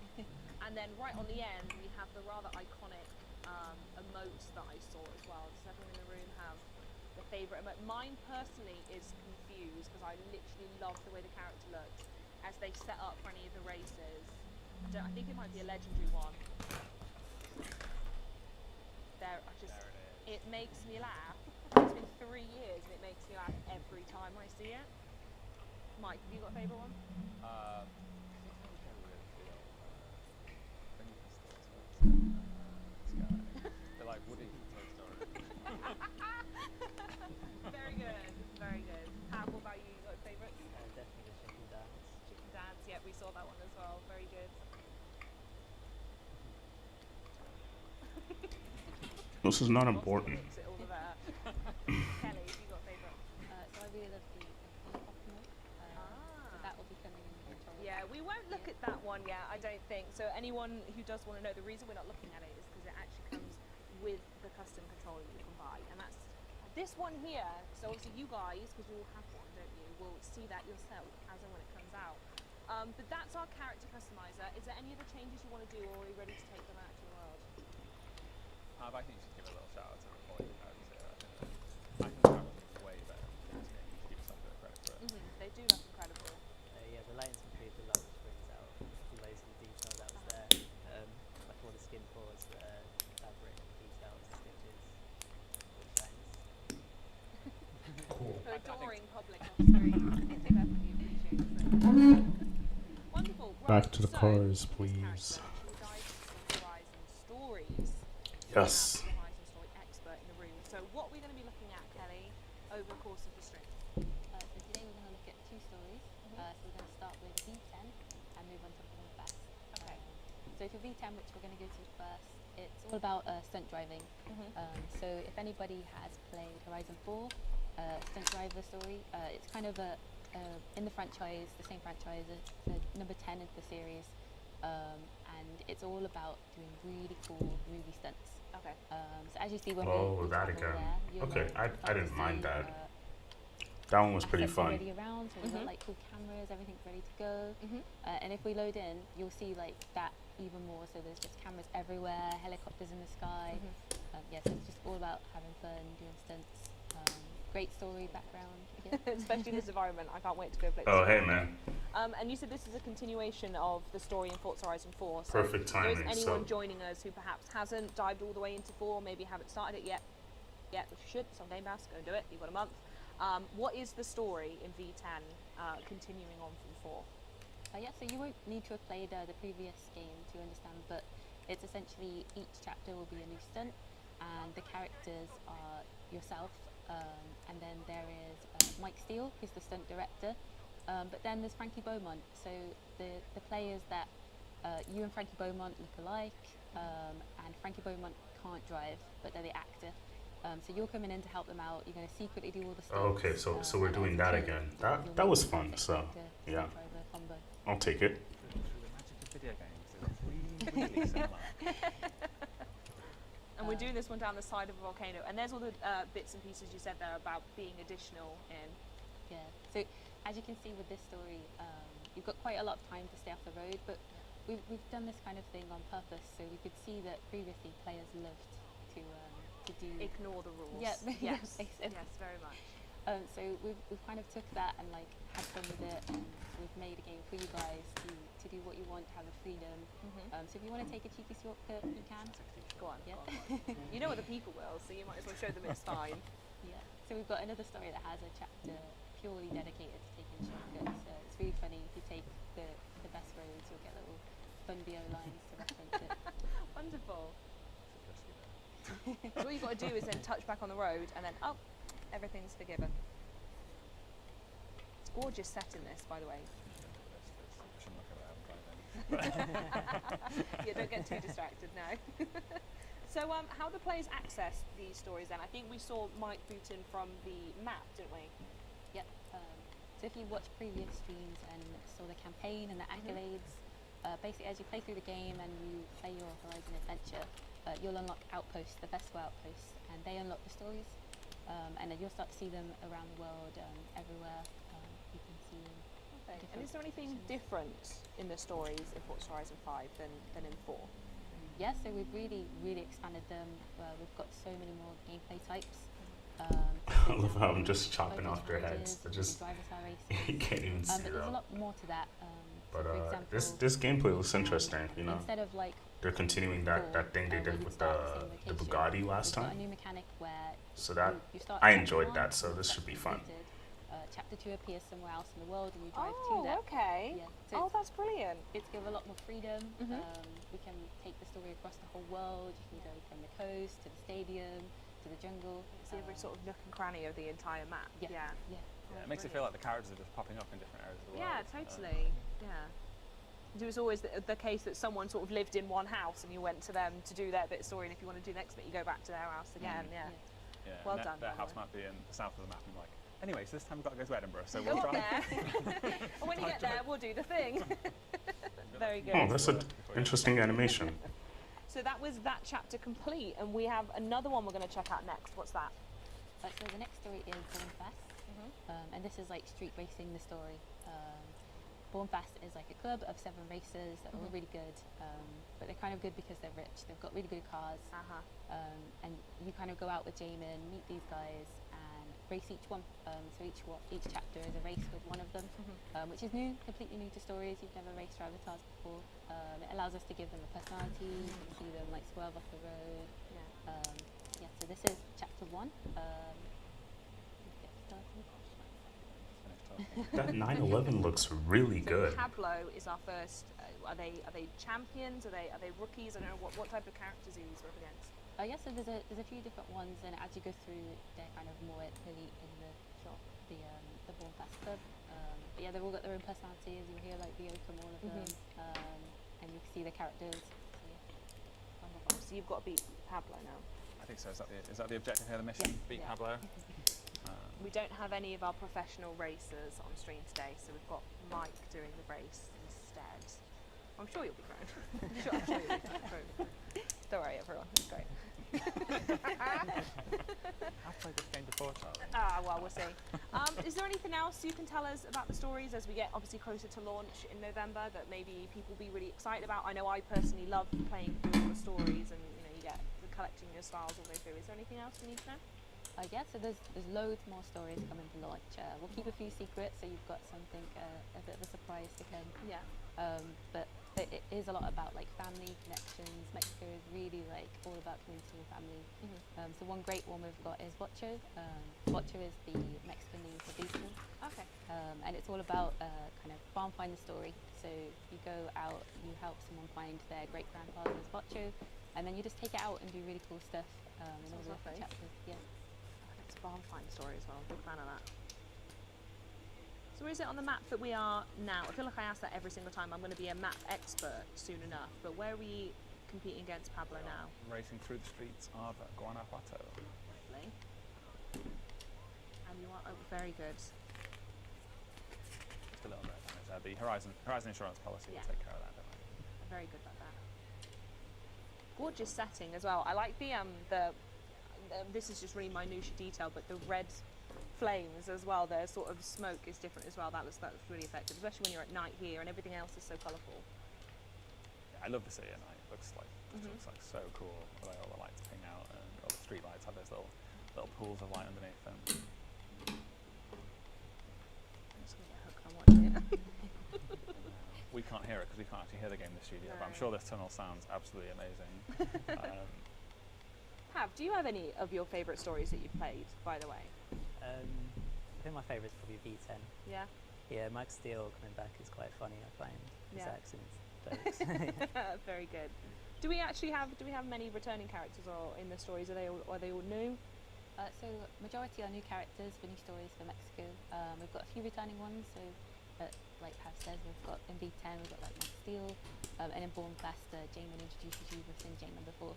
And then right on the end, we have the rather iconic emotes that I saw as well. Does everyone in the room have the favourite emote? Mine personally is Confused because I literally love the way the character looked as they set up for any of the races. I think it might be a legendary one. There, it makes me laugh. It's been 3 years and it makes me laugh every time I see it. Mike, have you got a favourite one? I think I would go with the they're like Woody from Toy Story. Very good, very good. How about you? You got a favourite? Definitely the chicken dance. Chicken Dance, yeah, we saw that one as well. Very good. This is not important. Looks at all of that. Kelly, have you got a favourite? So I really love the Optimal. So that will be coming in the control. Yeah, we won't look at that one yet, I don't think. So anyone who does want to know, the reason we're not looking at it is because it actually comes with the custom controller you can buy. And that's this one here. So obviously you guys, because you all have one, don't you, will see that yourself as and when it comes out. But that's our character customizer. Is there any other changes you want to do, or are you ready to take them out to the world? But I think you should give a little shout out to Recording Characters here. I can travel way better than this game. You should give yourself a bit of credit for it. They do look incredible. Yeah, the lights and Creed Deluxe brings out loads of the detail that was there. Like all the skin pores, fabric details, stitches, all shines. Cool. For adoring public on screen. Definitely appreciate it. Wonderful. Right, Back to the so, cars, this please. character, we'll dive into Horizon Stories. Yes. We have the Horizon Story expert in the room. So what we're going to be looking at, Kelly, over the course of the stream? So today we're going to look at 2 stories. So we're going to start with V10 and move on to the first. Okay. So for V10, which we're going to go to first, it's all about stunt driving. So if anybody has played Horizon 4, stunt driver story, it's kind of in the franchise, the same franchise, it's number 10 in the series, and it's all about doing really cool movie stunts. Okay. So as you see when Oh, we that travel again. there, you'll Okay, start I didn't to mind see, that. That one was pretty assets fun. already around, so we've got like cool cameras, everything's ready to go. And if we load in, you'll see like that even more. So there's just cameras everywhere, helicopters in the sky. So it's just all about having fun, doing stunts. Great story background. Yeah. Especially in this environment. I can't wait to go play Oh, this hey, game. man. And you said this is a continuation of the story in Forza Horizon 4. So Perfect if there is timing, anyone so- joining us who perhaps hasn't dived all the way into 4, maybe haven't started it yet, which you should, it's on Game Pass, go and do it, you've got a month. What is the story in V10 continuing on from 4? Yeah, so you won't need to have played the previous game to understand, but it's essentially each chapter will be a new stunt, and the characters are yourself, and then there is Mike Steele, who's the stunt director, but then there's Frankie Beaumont. So the players that you and Frankie Beaumont look alike, and Frankie Beaumont can't drive, but they're the actor. So you're coming in to help them out. You're going to secretly do all the stunts. Okay, so we're and doing as a that team, again. you'll That make was the fun. perfect So actor, yeah, stunt driver combo. I'll take it. Through the magic of video games, it's really similar. And we're doing this one down the side of a volcano. And there's all the bits and pieces you said there about being additional in. Yeah. So as you can see with this story, you've got quite a lot of time to stay off the road, but we've done this kind of thing on purpose, so we could see that previously players loved to do Ignore the rules. Yeah, Yes. basically. Yes, very much. So we've kind of took that and like had fun with it, and we've made a game for you guys to do what you want, to have a freedom. So if you want to take a cheeky shortcut, you can. Go on. Yeah. You know what the people will, so you might as well show them it's fine. Yeah. So we've got another story that has a chapter purely dedicated to taking shortcuts. It's really funny. If you take the best roads, you'll get little fun BO lines to reference it. Wonderful. So all you've got to do is then touch back on the road, and then everything's forgiven. It's a gorgeous set in this, by the way. Yeah, don't get too distracted now. So how do players access these stories then? I think we saw Mike Booton from the map, didn't we? Yep. So if you watched previous streams and saw the campaign and the accolades, basically as you play through the game and you play your Horizon adventure, you'll unlock outposts, the festival outposts, and they unlock the stories. And then you'll start to see them around the world, everywhere. You can see them. Okay. And is there anything different in the stories in Forza Horizon 5 than in 4? Yeah, so we've really expanded them. We've got so many more gameplay types. I love how I'm just chopping off their heads. I just you can't even see but there's a them. lot more to that. But for example, this gameplay looks interesting. You know, instead of like they're continuing that thing they where did you with start the at the same Bugatti location, last we've got time. a new mechanic where So that you start I at enjoyed chapter that. one, So this that's should be fun. completed. Chapter 2 appears somewhere else in the world, and you drive to that. Okay. Yeah. So That's brilliant. it's give a lot more freedom. Mhm. We can take the story across the whole world. You can go from the coast to the stadium to the jungle. See every sort of nook and cranny of the entire map. Yeah. Yeah. Yeah. Yeah, it makes it feel like the characters are just popping up in different areas of the world. Yeah, totally. Yeah. It was always the case that someone sort of lived in one house and you went to them to do their bit of story, and if you want to do the next bit, you go back to their house again. Yeah. Yeah, Well and done, Their by the house way. might be in the south of the map, and like, anyway, so this time we've got to go to Edinburgh, so Go we'll on drive. there. And when you get there, we'll do the thing. Very good. Oh, that's an interesting animation. So that was that chapter complete, and we have another one we're going to check out next. What's that? So the next story is Born Fast, and this is like street racing. The story. Born Fast is like a club of 7 racers that are all really good, but they're kind of good because they're rich. They've got really good cars, and you kind of go out with Jamin, meet these guys, and race each one. So each chapter is a race with one of them, which is new, completely new to stories. You've never raced driver cars before. It allows us to give them a personality. You can see them like swerve off the road. Yeah. So this is chapter 1. Get started. That 911 looks really So good. Pablo is our first. Are they champions? Are they rookies? I don't know what type of characters are these up against. Yeah, so there's a few different ones, and as you go through, they're kind of more elite in the shop, the Born Fast Club. But yeah, they've all got their own personalities. You'll hear like Vio from all of them, and you can see the characters. So yeah, wonderful. So you've got to beat Pablo now. I think so. Is that the objective here, the mission? Yeah. Beat Yeah. Pablo? We don't have any of our professional racers on stream today, so we've got Mike doing the race instead. I'm sure you'll be fine. I'm sure you'll be fine. Don't worry, everyone. It's great. I've played this game before, Charlie. Well, we'll see. Is there anything else you can tell us about the stories as we get obviously closer to launch in November that maybe people will be really excited about? I know I personally love playing through all the stories, and you get the collecting your styles all the way through. Is there anything else we need to know? Yeah, so there's loads more stories coming to launch. We'll keep a few secrets, so you've got something a bit of a surprise to come. Yeah. But it is a lot about like family connections. Mexico is really like all about community and family. So one great one we've got is Bocho. Bocho is the Mexican name for beetle. Okay. And it's all about kind of farm finder story. So you go out, you help someone find their great grandfather's Bocho, and then you just take it out and do really cool stuff in all Sounds the different lovely. chapters. Yeah. It's barn find story as well. Big fan of that. So where is it on the map that we are now? I feel like I ask that every single time. I'm going to be a map expert soon enough. But where are we competing against Pablo now? Racing through the streets of Guanajuato. Lovely. And you are very good. Just a little bit. The Horizon insurance policy Yeah. will take care of that, don't we? Very good like that. Gorgeous setting as well. I like the this is just really minutiae detail, but the red flames as well. Their sort of smoke is different as well. That looks really effective, especially when you're at night here and everything else is so colourful. Yeah, I love the city at night. It looks like so cool. The way all the lights ping out and all the street lights have those little pools of light underneath them. I'm just going to get hooked on watching it. We can't hear it because we can't actually hear the game in the studio, but I'm No. sure this tunnel sounds absolutely amazing. Do you have any of your favourite stories that you've played, by the way? I think my favourite is probably V10. Yeah. Yeah, Mike Steele coming back is quite funny. I find his Yeah. accent's jokes. Very good. Do we have many returning characters or in the stories? Are they all new? So majority are new characters for new stories for Mexico. We've got a few returning ones. So like Pav says, we've got in V10 we've got like Mike Steele, and in Born Fast, Jamin introduces you with Sin Jane number 4.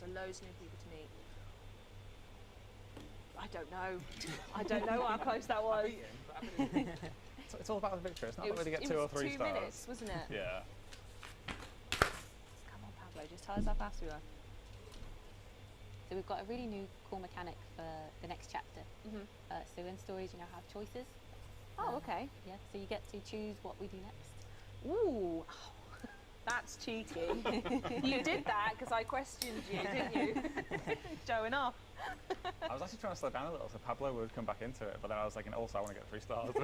So loads of new people to meet. I don't know how close that was. It's all about the victory. It's not It whether you get was 2 or 3 2 stars. minutes, wasn't it? Yeah. Come on, Pablo, just tell us how fast we were. So we've got a really new cool mechanic for the next chapter. So in stories you now have choices. Oh, okay. Yeah, so you get to choose what we do next. Ooh, that's cheeky. You did that because I questioned you, didn't you? Showing off. I was actually trying to slow down a little so Pablo would come back into it, but then I was like, and also I want to get 3 stars. So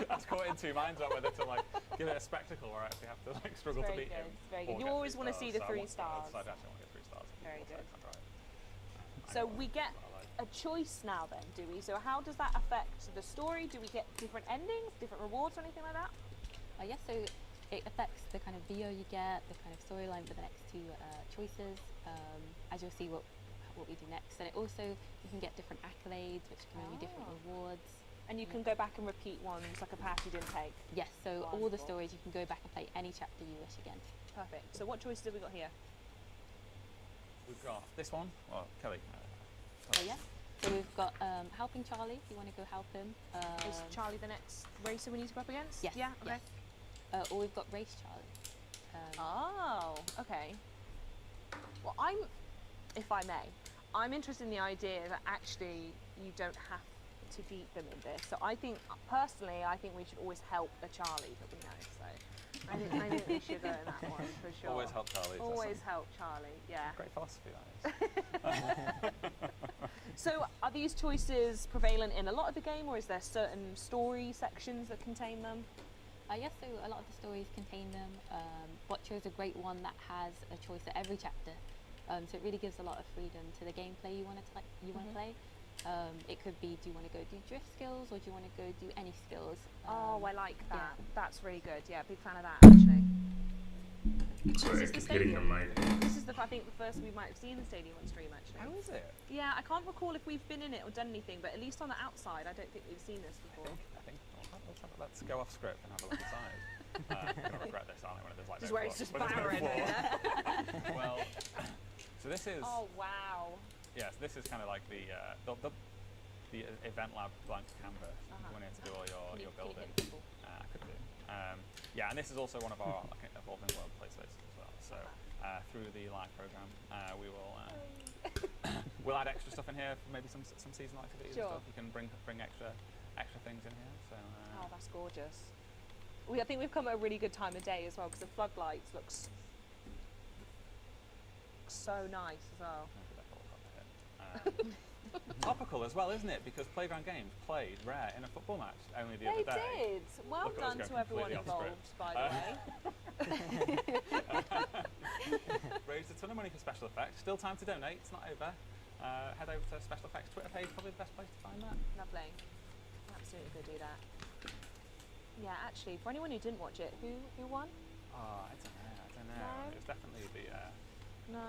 I was caught in 2 minds about whether to like give it a spectacle or I actually have to like struggle to Very beat good. him. Very or good. You get always 3 want to see the stars, 3 so I stars. decided I actually want to get 3 stars. Very Also, good. I'm right. So we get a choice now then, do we? So how does that affect the story? Do we get different endings, different rewards or anything like that? Yes, so it affects the kind of VO you get, the kind of storyline for the next 2 choices, as you'll see what we do next. And it also, you can get different accolades, which can earn you different rewards. And you can go back and repeat ones like a path you didn't take. Yes, so all the Wonderful. stories you can go back and play any chapter you wish again. Perfect. So what choices have we got here? We've got this one. Well, Kelly. So yeah, so we've got helping Charlie, if you want to go help him. Is Charlie the next racer we need to go up against? Yes. Yeah, okay. Yes. Or we've got Race Charlie. Oh, okay. Well, if I may, I'm interested in the idea that actually you don't have to beat them in this. So I think, personally, we should always help the Charlie that we know. So I think we should go in that one for sure. Always help Charlie. Always help Charlie, yeah. Great philosophy, that is. So are these choices prevalent in a lot of the game, or is there certain story sections that contain them? Yes, so a lot of the stories contain them. Bocho is a great one that has a choice at every chapter. So it really gives a lot of freedom to the gameplay you want to play. It could be, do you want to go do drift skills, or do you want to go do any skills? Oh, I like that. yeah. That's really good. Yeah, big fan of that actually. Sorry, I This is keep the hitting the stadium. mic. This is the I think the first we might have seen the stadium on stream actually. How is it? Yeah, I can't recall if we've been in it or done anything, but at least on the outside, I don't think we've seen this before. I think let's go off script and have a look inside. I'm gonna regret this, aren't I? When there's like Just no where it's floor- just when there's no barren. floor. Yeah. Well, so this is Oh wow. yeah. So this is kind of like the event lab blank canvas. When you have to do all your Can you building. hit people? I could do. Yeah, and this is also one of our like, evolving world places as well. So through the live program, we will we'll add extra stuff in here for maybe some seasonal activities Sure. and stuff. You can bring extra things in here. So Oh, that's gorgeous. I think we've come at a really good time of day as well, because the floodlights looks so nice as well. maybe that will come in. Topical as well, isn't it? Because Playground Games played Rare in a football match only the other They day. did. Well Look at us done going to everyone completely off involved, by the way. Raised a ton of money for special effects. Still time to donate. It's not over. Head over to Special Effects Twitter page. Probably the best place to find that. Lovely. Absolutely go do that. Yeah, actually, for anyone who didn't watch it, who won? Oh, I don't know. No? It was definitely No.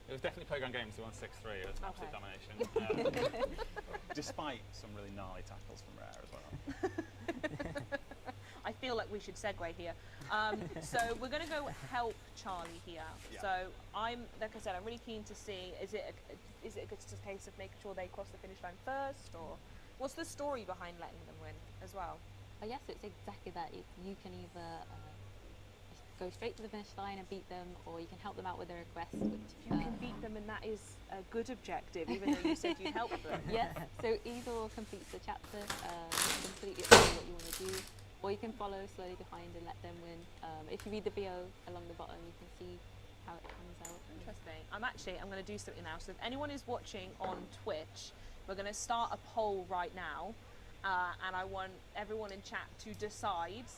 It was definitely Playground Games who won 6-3. It was an absolute Okay. domination. Despite some really gnarly tackles from Rare as well. I feel like we should segue here. So we're going to go help Charlie here. Yeah. So like I said, I'm really keen to see, is it just a case of making sure they cross the finish line first, or what's the story behind letting them win as well? Yes, it's exactly that. You can either go straight to the finish line and beat them, or you can help them out with a request. Which, You can beat them, and that is a good objective, even though you said you'd help them. yes, so either or completes the chapter, it's completely up to you what you want to do, or you can follow slowly behind and let them win. If you read the BO along the bottom, you can see how it comes out. Interesting. I'm going to do something now. So if anyone is watching on Twitch, we're going to start a poll right now, and I want everyone in chat to decide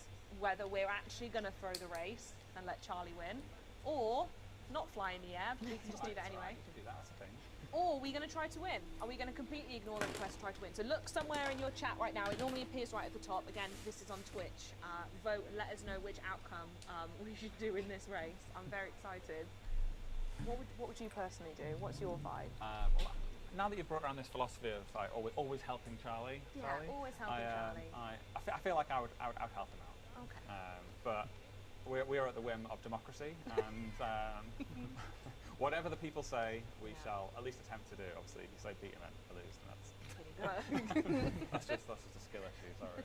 whether we're actually going to throw the race and let Charlie win, or not fly in the air, but we can just do that anyway. You can do that, that's the thing. Or are we going to try to win? Are we going to completely ignore the request to try to win? So look somewhere in your chat right now. It normally appears right at the top. Again, this is on Twitch. Vote and let us know which outcome we should do in this race. I'm very excited. What would you personally do? What's your vibe? Well, now that you've brought around this philosophy of like, always helping Charlie, Always helping Charlie. I feel like I would help him out. Okay. But we are at the whim of democracy, and whatever the people say, we shall at least attempt to do. Obviously, if you say beat him and lose, then that's just a skill issue. Sorry.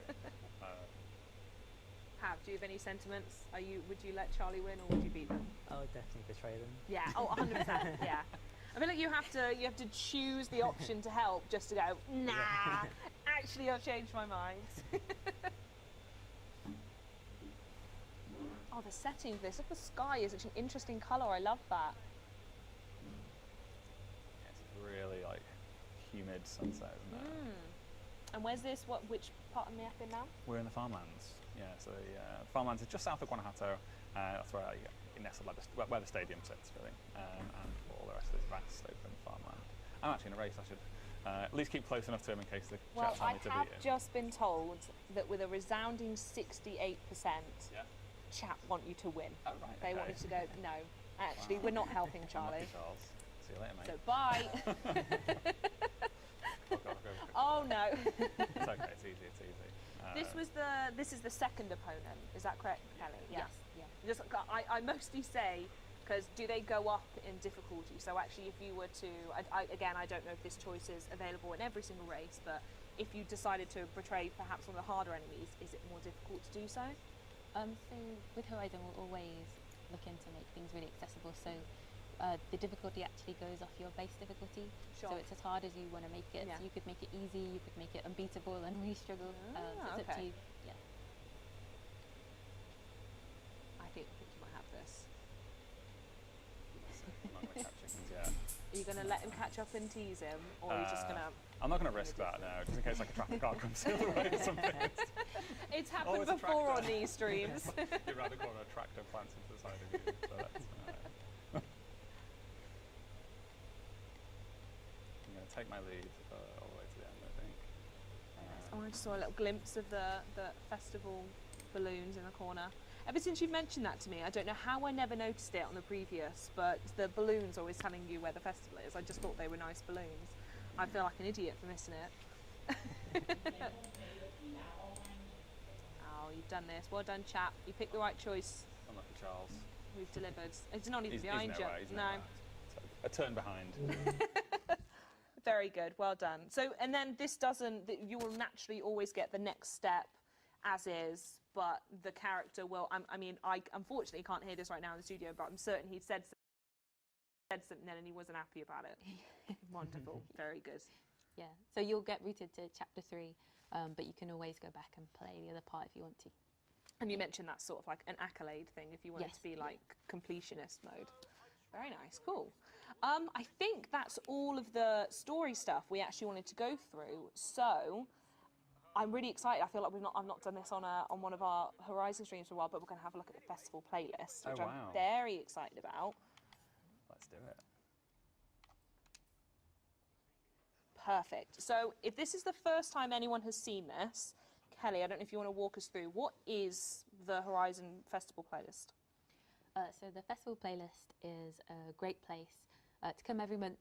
Have, do you have any sentiments? Would you let Charlie win, or would you beat them? I would definitely betray them. Yeah. Oh, 100%. Yeah. I feel like you have to choose the option to help just to go, nah, actually I've changed my mind. Oh, the setting of this. Look, the sky is such an interesting colour. I love that. Yeah, it's really like humid sunset, isn't it? And where's this? Which part of the map in now? We're in the farmlands. Yeah, so the farmlands is just south of Guanajuato. That's where nestled where the stadium sits, really, and all the rest of this vast open farmland. I'm actually in a race. I should at least keep close enough to him in case the chat tell me to beat him. I have just been told that with a resounding 68%, chat want you to win. Oh, right, They want you to go, no, actually, we're not helping Charlie. Unlucky Charles. See you later, mate. So bye. Oh no. It's okay. It's easy. It's easy. This is the second opponent. Is that correct, Kelly? Yeah. Yes, yeah. Just I mostly say, because do they go up in difficulty? So actually, if you were to, again, I don't know if this choice is available in every single race, but if you decided to portray perhaps one of the harder enemies, is it more difficult to do so? So with Horizon, we'll always look into make things really accessible. So the difficulty actually goes off your base difficulty. Sure. So it's as hard as you want to make it. Yeah. So you could make it easy, you could make it unbeatable, and really struggle. So it's up to you. Yeah. I think you might have this. I'm not going to catch chickens yet. Are you going to let him catch up and tease him, or are you just going to... I'm not going to risk that now, just in case like a traffic car comes the other way or something. It's happened it's a before on tractor. these streams. You're around the corner, a tractor plants into the side of you. So that's, I'm going to take my lead all the way to the end, I think. I just saw a little glimpse of the festival balloons in the corner. Ever since you've mentioned that to me, I don't know how I never noticed it on the previous, but the balloons always telling you where the festival is. I just thought they were nice balloons. I feel like an idiot for missing it. Oh, you've done this. Well done, chap. You picked the right choice. Unlucky Charles. We've delivered. It's not even He's behind you. nowhere, he's No. nowhere. A turn behind. Very good. Well done. So, and then this doesn't. You will naturally always get the next step as is, but the character will. I mean, I unfortunately can't hear this right now in the studio, but I'm certain he said something then and he wasn't happy about it. Wonderful. Very good. Yeah. So you'll get routed to chapter 3, but you can always go back and play the other part if you want to. And you mentioned that's sort of like an accolade thing if you wanted Yes, to be like completionist mode. Very nice, cool. I think that's all of the story stuff we actually wanted to go through. So I'm really excited. I feel like I've not done this on one of our Horizon streams for a while, but we're going to have a look at the festival playlist, which wow. I'm very excited about. Let's do it. Perfect. So if this is the first time anyone has seen this, Kelly, I don't know if you want to walk us through, what is the Horizon Festival playlist? So the festival playlist is a great place to come every month,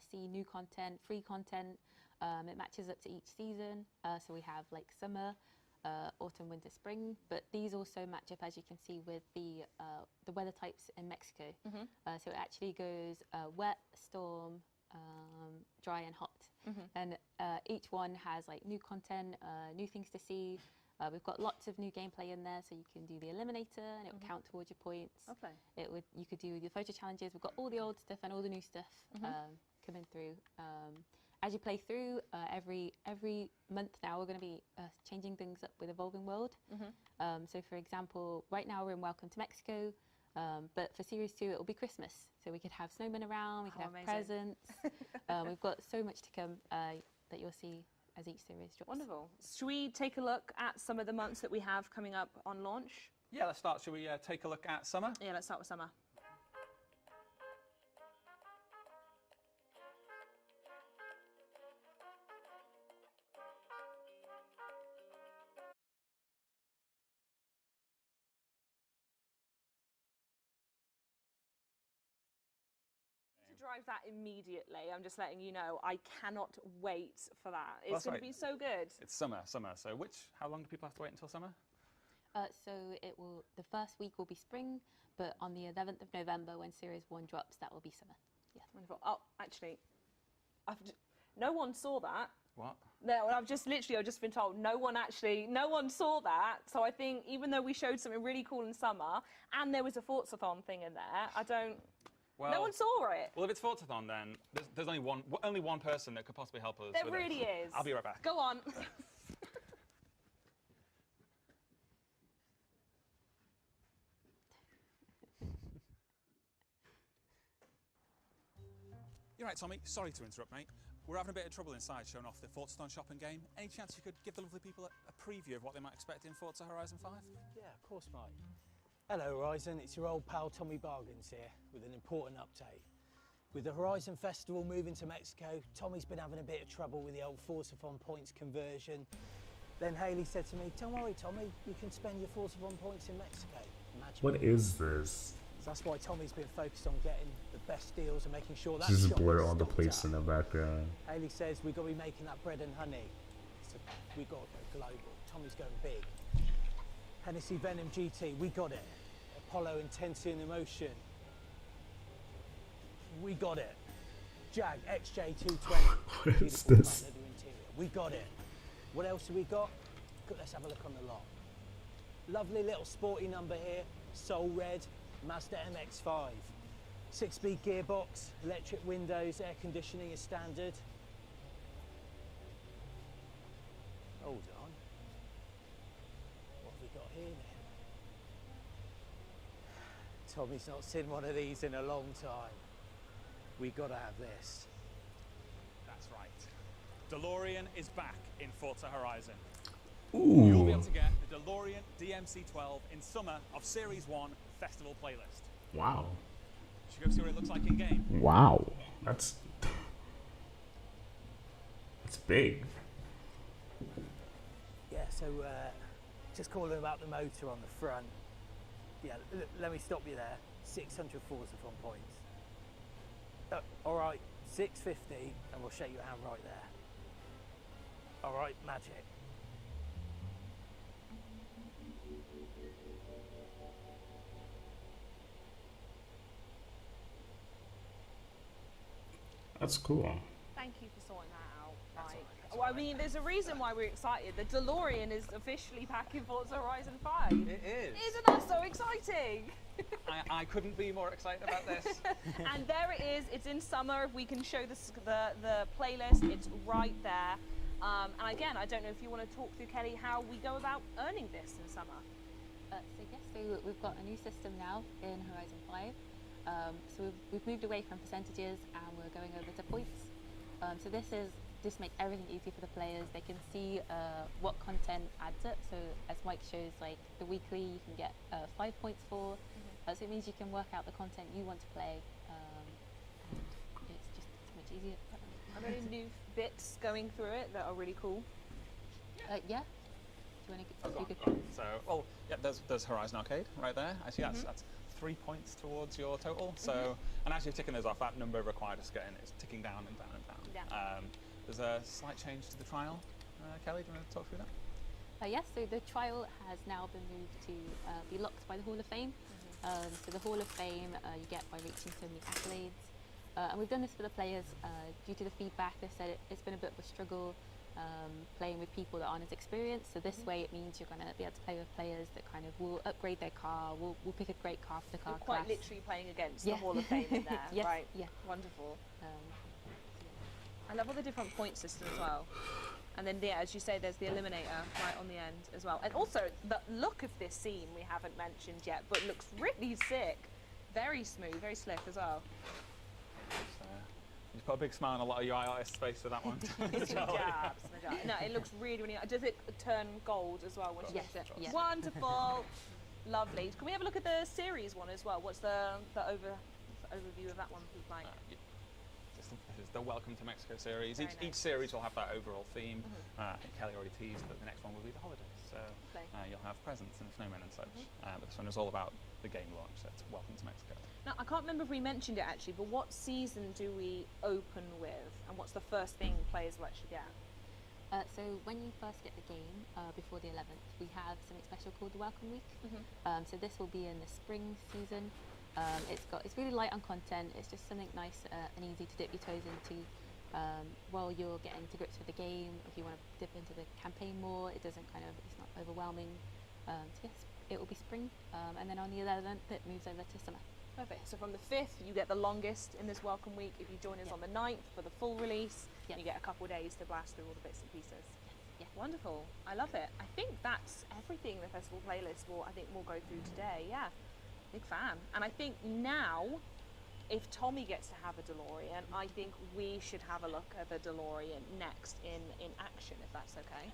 see new content, free content. It matches up to each season. So we have like summer, autumn, winter, spring, but these also match up, as you can see, with the weather types in Mexico. So it actually goes wet, storm, dry and hot. And each one has like new content, new things to see. We've got lots of new gameplay in there, so you can do the eliminator and it will count towards your points. Okay. You could do the photo challenges. We've got all the old stuff and all the new stuff coming through. As you play through, every month now we're going to be changing things up with Evolving World. So for example, right now we're in Welcome to Mexico, but for Series 2 it will be Christmas. So we could have snowmen around, we could have amazing. presents. We've got so much to come that you'll see as each series drops. Wonderful. Should we take a look at some of the months that we have coming up on launch? Yeah, let's start. Shall we take a look at summer? Yeah, let's start with summer. To drive that immediately, I'm just letting you know, I cannot wait for that. It's going to be so good. It's summer. So how long do people have to wait until summer? So the first week will be spring, but on the 11th of November when Series 1 drops, that will be summer. Yeah. Wonderful. Oh, actually, no one saw that. What? No, I've just been told no one saw that. So I think even though we showed something really cool in summer and there was a Forzathon thing in there, no one saw it. Well, if it's Forzathon, then there's only one person that could possibly help us. There with really it. is. I'll be right back. Go on. You're right, Tommy. Sorry to interrupt, mate. We're having a bit of trouble inside showing off the Forzathon shopping game. Any chance you could give the lovely people a preview of what they might expect in Forza Horizon 5? Yeah, of course, mate. Hello, Horizon. It's your old pal Tommy Bargains here with an important update. With the Horizon Festival moving to Mexico, Tommy's been having a bit of trouble with the old Forzathon points conversion. Then Hayley said to me, "Don't worry, Tommy, you can spend your Forzathon points in Mexico." Imagine. What is this? So that's why Tommy's been focused on getting the best deals and making sure that Just shop blur is all the stocked plates up. in the background. Hayley says we've got to be making that bread and honey. So we got to go global. Tommy's going big. Hennessy Venom GT, we got it. Apollo Intensity and Emotion, we got it. Jag XJ220, What is beautiful this? leather interior, we got it. What else have we got? Good, let's have a look on the lot. Lovely little sporty number here, Soul Red, Mazda MX-5. 6-speed gearbox, electric windows, air conditioning is standard. Hold on. What have we got here then? Tommy's not seen one of these in a long time. We gotta have this. That's right. DeLorean is back in Forza Horizon. You'll be able Ooh. to get the DeLorean DMC-12 in summer of Series 1 Festival playlist. Wow. Should we go see what it looks like in game? Wow. That's big. Yeah, so just calling about the motor on the front. Yeah, let me stop you there. 600 Forzathon points. All right, 650, and we'll shake your hand right there. All right, magic. That's cool. Thank you for sorting that out. Well, I mean, there's a reason why we're excited. The DeLorean is officially back in Forza Horizon 5. It is. Isn't that so exciting? I couldn't be more excited about this. And there it is. It's in summer. We can show the playlist. It's right there. And again, I don't know if you want to talk through, Kelly, how we go about earning this in summer. So we've got a new system now in Horizon 5. So we've moved away from percentages and we're going over to points. So this makes everything easy for the players. They can see what content adds up. So as Mike shows, like the weekly, you can get 5 points for. So it means you can work out the content you want to play. And it's just so much easier. Are there any new bits going through it that are really cool? Yeah. Do you want to? So, yeah, there's Horizon Arcade right there. I see that's 3 points towards your total. So, and as you're ticking those off, that number required to get in is ticking down and down and down. Yeah. There's a slight change to the trial. Kelly, do you want to talk through that? Yes, so the trial has now been moved to be locked by the Hall of Fame. So the Hall of Fame you get by reaching so many accolades. And we've done this for the players due to the feedback. They said it's been a bit of a struggle playing with people that aren't as experienced. So this way it means you're going to be able to play with players that kind of will upgrade their car, will pick a great car for the car You're quite class. literally playing against the Hall of Fame in there, Yes, right? yeah. Wonderful. I love all the different point systems as well. And then, yeah, as you say, there's the eliminator right on the end as well. And also, the look of this scene we haven't mentioned yet, but looks really sick. Very smooth, very slick as well. So, you put a big smile on a lot of UI artist face for that one. No, it looks really, really nice. Does it turn gold as well? When Yes, you use it? yes. Wonderful. Lovely. Can we have a look at the series one as well? What's the overview of that one look like? This is the Welcome to Mexico series. Very Each nice. series will have that overall theme. I think Kelly already teased that the next one will be the holidays. So you'll have presents and snowmen and such. But this one is all about the game launch. So it's Welcome to Mexico. Now, I can't remember if we mentioned it actually, but what season do we open with? And what's the first thing players will actually get? So when you first get the game, before the 11th, we have something special called the Welcome Week. So this will be in the spring season. It's really light on content. It's just something nice and easy to dip your toes into while you're getting to grips with the game. If you want to dip into the campaign more, it's not overwhelming. So yes, it will be spring, and then on the 11th it moves over to summer. Perfect. So from the 5th, you get the longest in this Welcome Week. If you join us on the 9th for the full release, you get a couple of days to blast through all the bits and pieces. Yeah. Wonderful. I love it. I think that's everything the festival playlist we'll go through today. Yeah. Big fan. And I think now, if Tommy gets to have a DeLorean, I think we should have a look at the DeLorean next in action, if that's okay.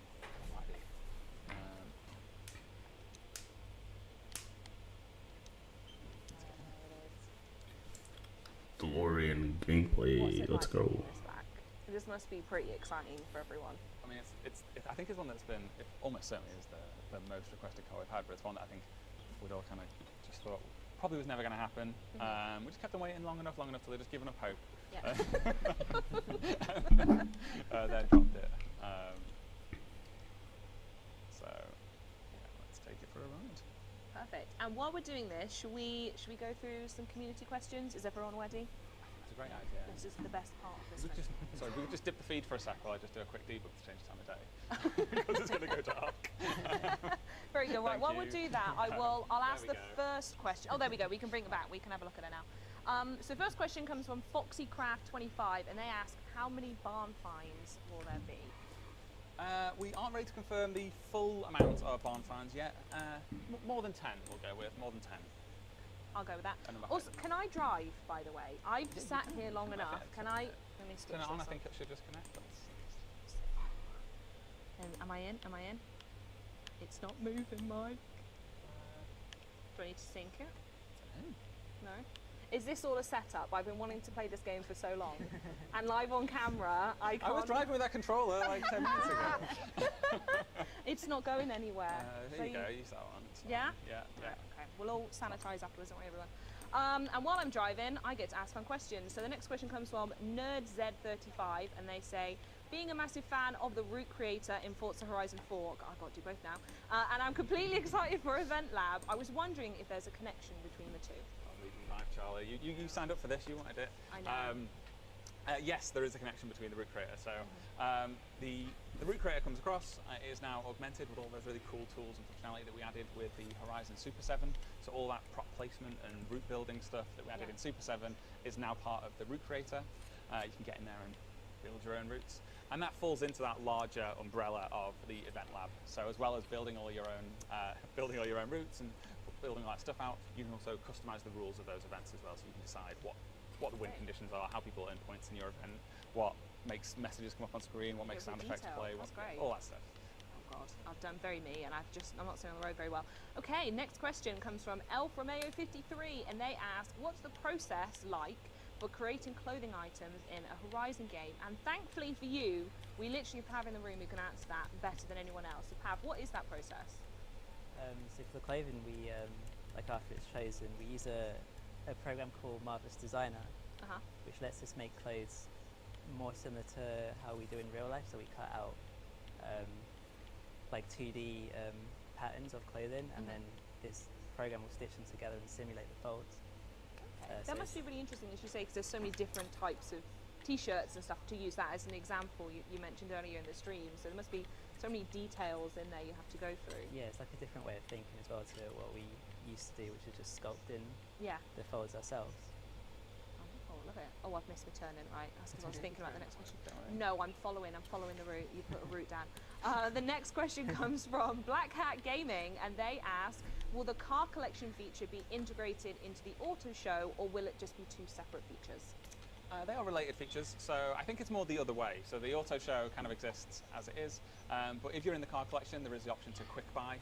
DeLorean gameplay. Let's go. This must be pretty exciting for everyone. I mean, I think it's one that's been, it almost certainly is the most requested car we've had, but it's one that I think we'd all kind of just thought probably was never going to happen. We just kept them waiting long enough till they'd just given up hope. Yeah. Then dropped it. So yeah, let's take it for a ride. Perfect. And while we're doing this, should we go through some community questions? Is everyone ready? It's a great idea. This is the best part of this. We could just dip the feed for a sec while I just do a quick debug to change time of day. Because it's going to go dark. Very good. Right, while we do that, I'll ask the go. first question. Oh, there we go. We can bring it back. We can have a look at it now. So first question comes from FoxyCraft25, and they ask, how many barn finds will there be? We aren't ready to confirm the full amount of barn finds yet. More than 10 we'll go with, more than 10. I'll go with that. Also, can I drive, by the way? I've sat here long enough. Can I? Let me switch Turn it on, this I think it should just connect. Am I in? Am I in? It's not moving, Mike. Do I need to sync it? No? Is this all a setup? I've been wanting to play this game for so long. And live on camera, I can't... I was driving with that controller like 10 minutes ago. It's not going anywhere. There you go, use that one. Yeah? Yeah. Right, okay. We'll all sanitize afterwards, don't worry, everyone. And while I'm driving, I get to ask fun questions. So the next question comes from NerdZ35, and they say, being a massive fan of the route creator in Forza Horizon 4, I've got to do both now, and I'm completely excited for Event Lab, I was wondering if there's a connection between the two. I'm leaving live, Charlie. You signed up for this, you wanted it. I know. Yes, there is a connection between the route creator. So the route creator comes across, is now augmented with all those really cool tools and functionality that we added with the Horizon Super 7. So all that prop placement and route building stuff that we added in Super 7 is now part of the route creator. You can get in there and build your own routes. And that falls into that larger umbrella of the Event Lab. So as well as building all your own routes and building all that stuff out, you can also customize the rules of those events as well, so you can decide what the win conditions are, how people earn points in your event, what makes messages come up on screen, what makes sound effects play, all that stuff. Oh God, I've done very me, and I'm not staying on the road very well. Okay, next question comes from Elf Romeo 53, and they ask, what's the process like for creating clothing items in a Horizon game? And thankfully for you, we literally have Pav in the room who can answer that better than anyone else. So Pav, what is that process? So for the clothing, we like after it's chosen, we use a program called Marvelous Designer, which lets us make clothes more similar to how we do in real life. So we cut out like 2D patterns of clothing, and then this program will stitch them together and simulate the folds. That must be really interesting, as you say, because there's so many different types of t-shirts and stuff. To use that as an example, you mentioned earlier in the stream, so there must be so many details in there you have to go through. Yeah, it's like a different way of thinking as well to what we used to do, which is just sculpting the folds ourselves. Oh, love it. Oh, I've missed my turn in, right? That's because I was thinking about the next question. No, I'm following the route. You put a route down. The next question comes from Black Hat Gaming, and they ask, will the car collection feature be integrated into the auto show, or will it just be two separate features? They are related features, so I think it's more the other way. So the auto show kind of exists as it is, but if you're in the car collection, there is the option to quick buy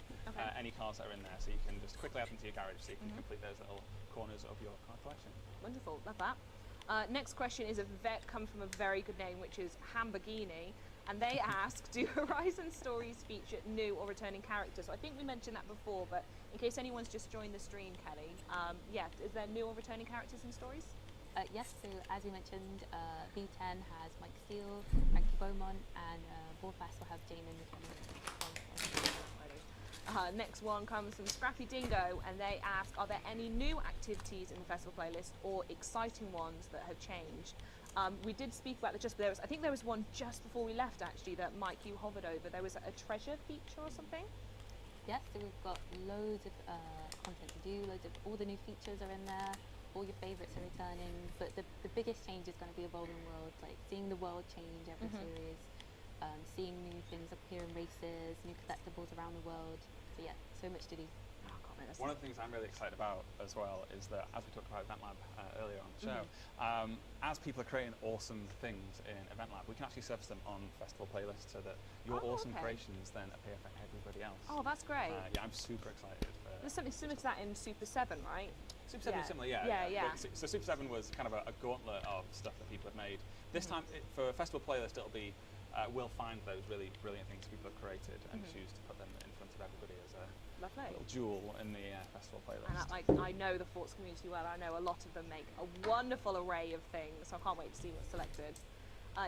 any cars that are in there, so you can just quickly add them to your garage so you can complete those little corners of your car collection. Wonderful, love that. Next question is come from a very good name, which is Hamburgini, and they ask, do Horizon stories feature new or returning characters? So I think we mentioned that before, but in case anyone's just joined the stream, Kelly, is there new or returning characters in stories? Yes, so as you mentioned, V10 has Mike Steele, Frankie Beaumont, and Warpass will have Jamin returning. Next one comes from Scrappy Dingo, and they ask, are there any new activities in the festival playlist or exciting ones that have changed? We did speak about I think there was one just before we left actually that Mike, you hovered over. There was a treasure feature or something? Yes, so we've got loads of content to do, all the new features are in there. All your favourites are returning, but the biggest change is going to be Evolving Worlds, like seeing the world change every series, seeing new things appear in races, new collectibles around the world. So yeah, so much to do. One of the things I'm really excited about as well is that, as we talked about Event Lab earlier on the show, as people are creating awesome things in Event Lab, we can actually surface them on festival playlists so that your awesome creations then appear for everybody else. Oh, that's great. Yeah, I'm super excited. There's something similar to that in Super 7, right? Super 7 is similar, yeah. So Super 7 was kind of a gauntlet of stuff that people have made. This time, for a festival playlist, it'll be, we'll find those really brilliant things people have created and choose to put them in front of everybody as a little jewel in the festival playlist. And I know the Forts community well. I know a lot of them make a wonderful array of things, so I can't wait to see what's selected.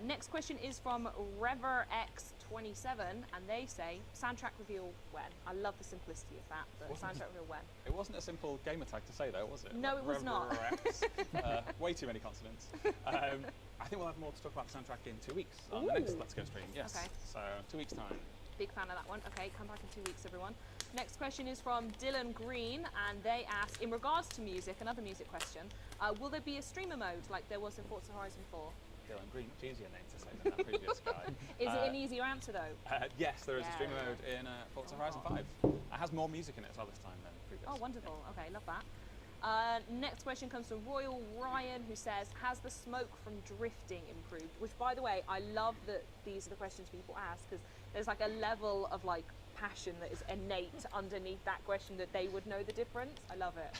Next question is from ReverX27, and they say, soundtrack reveal when? I love the simplicity of that, but soundtrack reveal when? It wasn't a simple gamer tag to say though, was it? No, it was not. Way too many consonants. I think we'll have more to talk about the soundtrack in 2 weeks on the next Let's Go stream, yes. Okay. So 2 weeks time. Big fan of that one. Okay, come back in 2 weeks, everyone. Next question is from Dylan Green, and they ask, in regards to music, another music question, will there be a streamer mode like there was in Forza Horizon 4? Dylan Green, much easier name to say than that previous guy. Is it an easier answer though? Yes, there is a streamer mode in Forza Horizon 5. It has more music in it as well this time than previous. Oh, wonderful. Okay, love that. Next question comes from Royal Ryan, who says, has the smoke from drifting improved? Which, by the way, I love that these are the questions people ask, because there's like a level of like passion that is innate underneath that question that they would know the difference. I love it.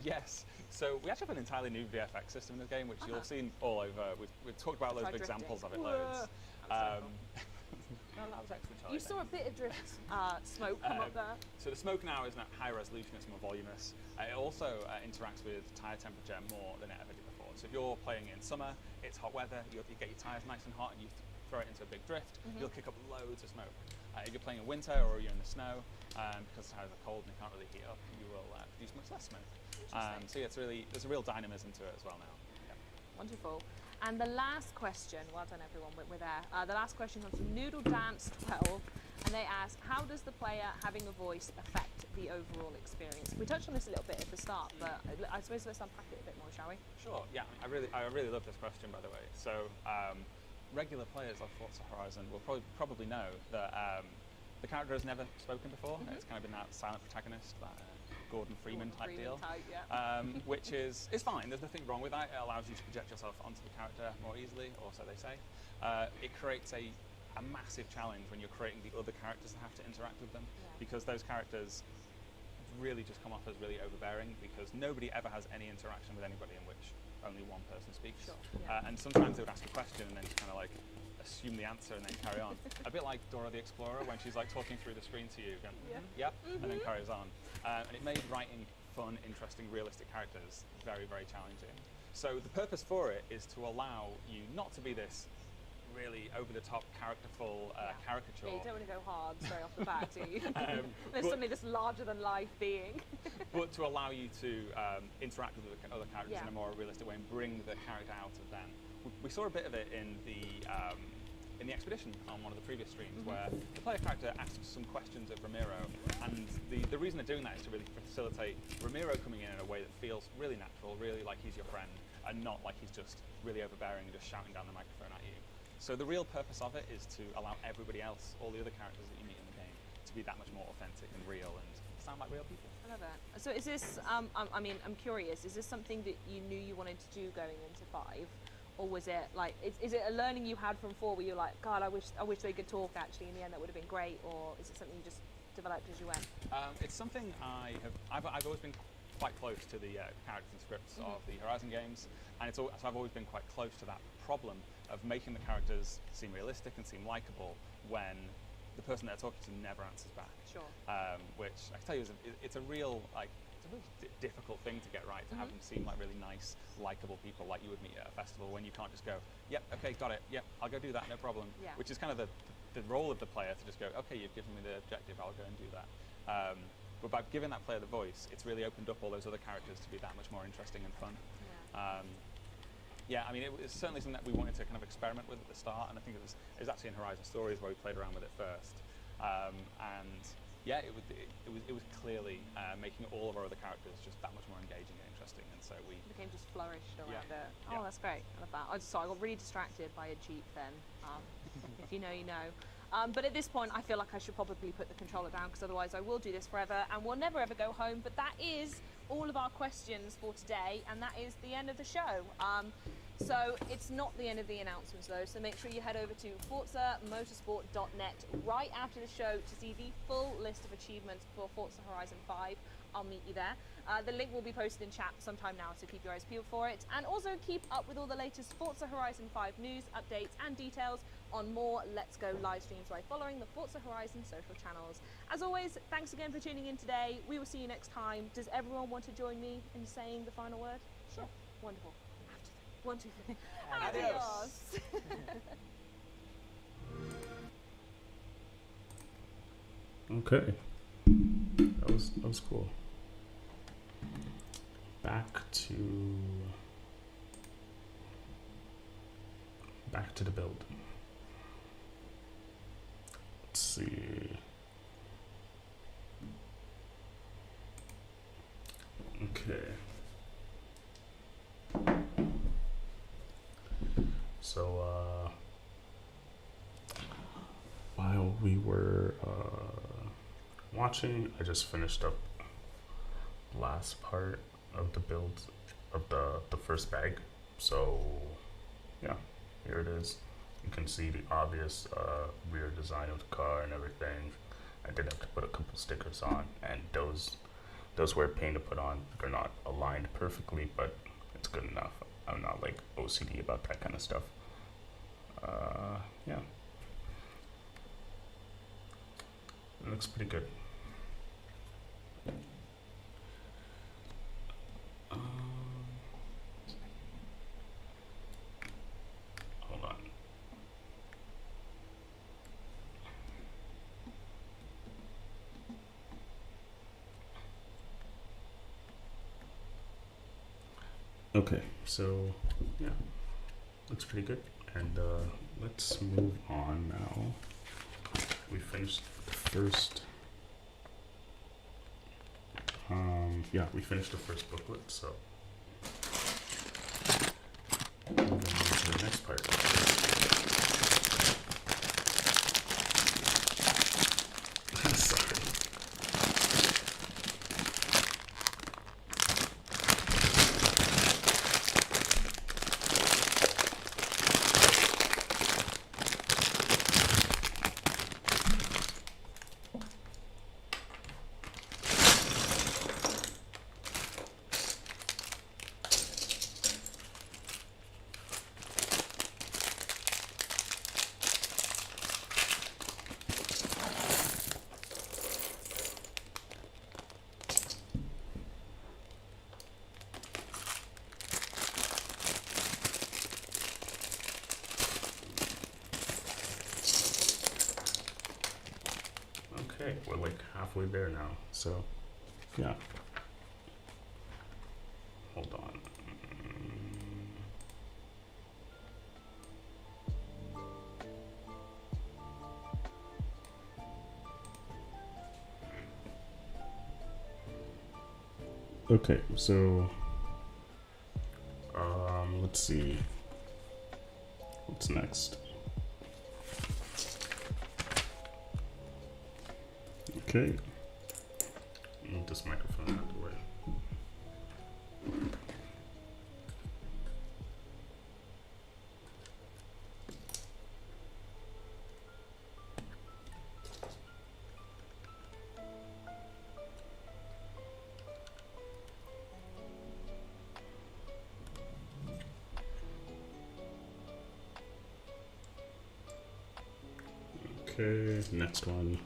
Yes. So we actually have an entirely new VFX system in this game, which you'll have seen all over. We've talked about loads of examples of it loads. No, that was excellent, Charlie. You saw a bit of drift smoke come up there. So the smoke now is high resolution, it's more voluminous. It also interacts with tyre temperature more than it ever did before. So if you're playing in summer, it's hot weather, you get your tyres nice and hot and you throw it into a big drift, you'll kick up loads of smoke. If you're playing in winter or you're in the snow, because the tyres are cold and you can't really heat up, you will produce much less smoke. So yeah, there's a real dynamism to it as well now. Yeah. Wonderful. And the last question, well done everyone, we're there. The last question comes from Noodle Dance 12, and they ask, how does the player having a voice affect the overall experience? We touched on this a little bit at the start, but I suppose let's unpack it a bit more, shall we? Sure, yeah, I really love this question, by the way. So regular players of Forza Horizon will probably know that the character has never spoken before. It's kind of been that silent protagonist that Gordon Freeman type deal, yeah. which is fine. There's nothing wrong with that. It allows you to project yourself onto the character more easily, or so they say. It creates a massive challenge when you're creating the other characters that have to interact with them, because those characters really just come off as really overbearing, because nobody ever has any interaction with anybody in which only one person speaks. Sure, yeah. And sometimes they would ask a question and then just kind of like assume the answer and then carry on. A bit like Dora the Explorer when she's like talking through the screen to you, going, yep, and then carries on. And it made writing fun, interesting, realistic characters very, very challenging. So the purpose for it is to allow you not to be this really over-the-top, characterful caricature. Yeah, you don't want to go hard straight off the bat, do you? There's suddenly this larger-than-life being. But to allow you to interact with the other characters in a more realistic way and bring the character out of them. We saw a bit of it in the expedition on one of the previous streams, where the player character asks some questions of Ramiro, and the reason they're doing that is to really facilitate Ramiro coming in a way that feels really natural, really like he's your friend, and not like he's just really overbearing and just shouting down the microphone at you. So the real purpose of it is to allow everybody else, all the other characters that you meet in the game, to be that much more authentic and real and sound like real people. I love it. So is this, I mean, I'm curious, is this something that you knew you wanted to do going into 5? Or was it like, is it a learning you had from 4 where you're like, God, I wish they could talk actually, in the end that would have been great? Or is it something you just developed as you went? It's something I've always been quite close to the characters and scripts of the Horizon games, and so I've always been quite close to that problem of making the characters seem realistic and seem likable when the person they're talking to never answers back. Sure. Which I can tell you it's a real difficult thing to get right, to have them seem like really nice, likable people like you would meet at a festival, when you can't just go, yep, okay, got it, yep, I'll go do that, no problem. Yeah. Which is kind of the role of the player, to just go, okay, you've given me the objective, I'll go and do that. But by giving that player the voice, it's really opened up all those other characters to be that much more interesting and fun. Yeah. I mean, it was certainly something that we wanted to kind of experiment with at the start, and I think it was actually in Horizon Stories where we played around with it first. And yeah, it was clearly making all of our other characters just that much more engaging and interesting, and so we became just flourished around it. Oh, Yeah. that's great. I love that. I got really distracted by a Jeep then. If you know, you know. But at this point, I feel like I should probably put the controller down, because otherwise I will do this forever and we'll never ever go home. But that is all of our questions for today, and that is the end of the show. So it's not the end of the announcements though, so make sure you head over to ForzaMotorsport.net right after the show to see the full list of achievements for Forza Horizon 5. I'll meet you there. The link will be posted in chat sometime now, so keep your eyes peeled for it. And also keep up with all the latest Forza Horizon 5 news, updates and details on more Let's Go live streams by following the Forza Horizon social channels. As always, thanks again for tuning in today. We will see you next time. Does everyone want to join me in saying the final word? Sure. Wonderful. After 1, 2, 3. Adios. Okay, that was cool. Back to the build. Let's see. Okay. So while we were watching, I just finished up the last part of the build of the first bag. So yeah, here it is. You can see the obvious rear design of the car and everything. I did have to put a couple stickers on, and those were a pain to put on. They're not aligned perfectly, but it's good enough. I'm not like OCD about that kind of stuff. Yeah, it looks pretty good. Hold on. Okay, so yeah, looks pretty good. And let's move on now. We finished the first. Yeah, we finished the first booklet, so moving on to the next part. Sorry. halfway there now. So, yeah. Hold on. Okay, so let's see. What's next? Okay. Move this microphone out of the way. Okay, next one.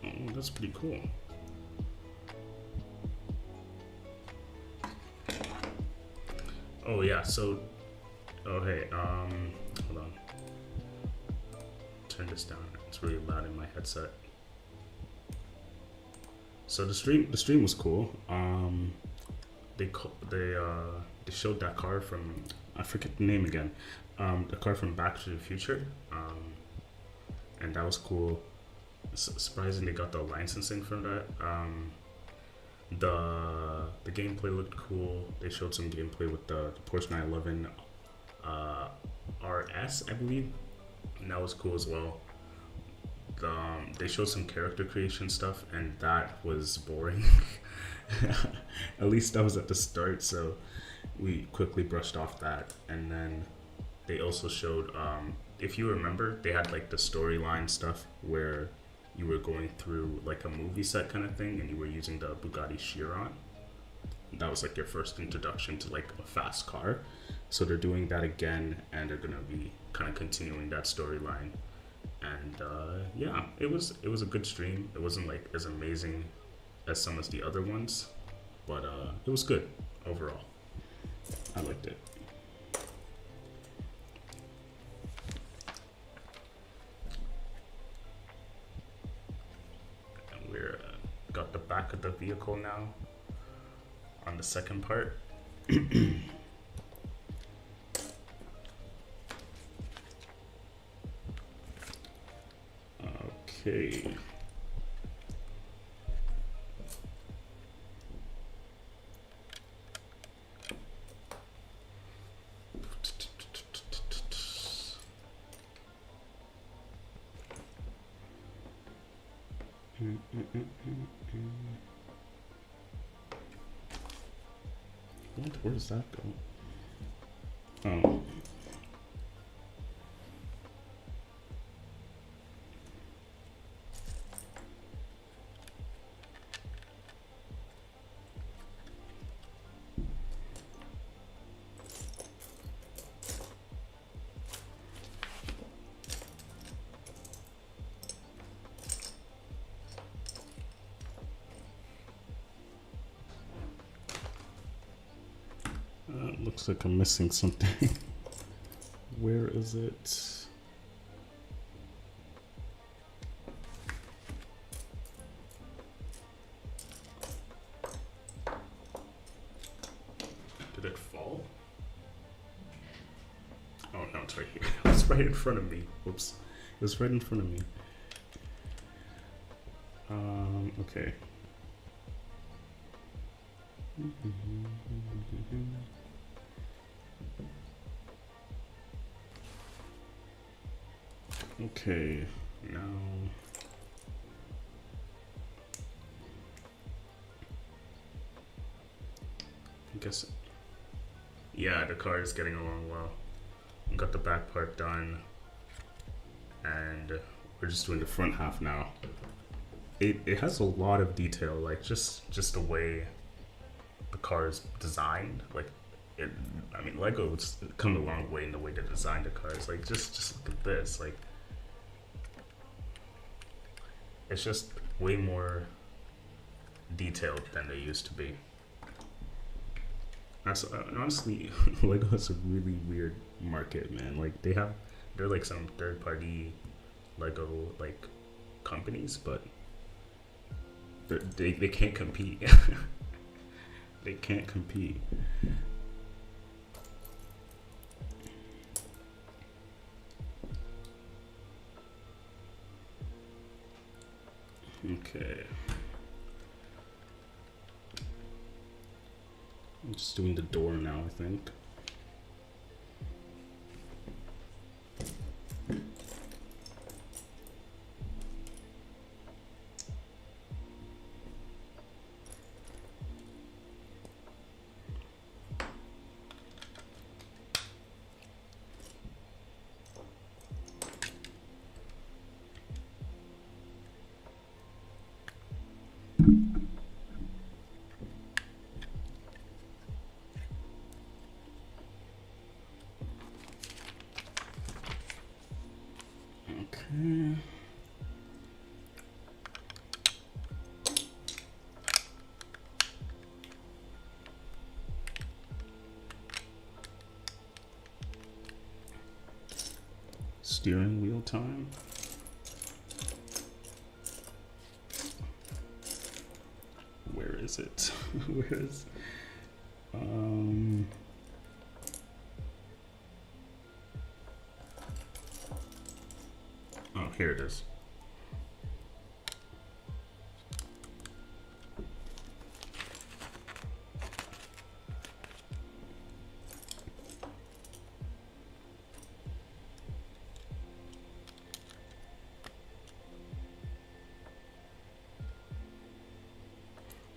Oh, that's pretty cool. Oh yeah, so hey, hold on. Turn this down. It's really loud in my headset. So the stream was cool. They showed that car from, I forget the name again. The car from Back to the Future. And that was cool. Surprising they got the licensing from that. The gameplay looked cool. They showed some gameplay with the Porsche 911 RS, I believe, and that was cool as well. They showed some character creation stuff, and that was boring. At least that was at the start, so we quickly brushed off that. And then they also showed, if you remember, they had like the storyline stuff where you were going through like a movie set kind of thing, and you were using the Bugatti Chiron. That was like your first introduction to like a fast car. So they're doing that again, and they're gonna be kind of continuing that storyline. And yeah, it was a good stream. It wasn't like as amazing as some of the other ones, but it was good overall. I liked it. And we're got the back of the vehicle now on the second part. Okay. What? Where does that go? Oh. Looks like I'm missing something. Where is it? Did it fall? Oh no, it's right here. It's right in front of me. Whoops. It was right in front of me. Okay. Okay, now I guess, yeah, the car is getting along well. We got the back part done, and we're just doing the front half now. It has a lot of detail, like just the way the car is designed. Like I mean, Lego's come a long way in the way they design the cars. Like, just look at this. Like, it's just way more detailed than they used to be. That's honestly, Lego is a really weird market, man. Like, they're like some third-party Lego like companies, but they can't compete. They can't compete. Okay. I'm just doing the door now, I think. Okay. Steering wheel time. Where is it? Where is oh, here it is.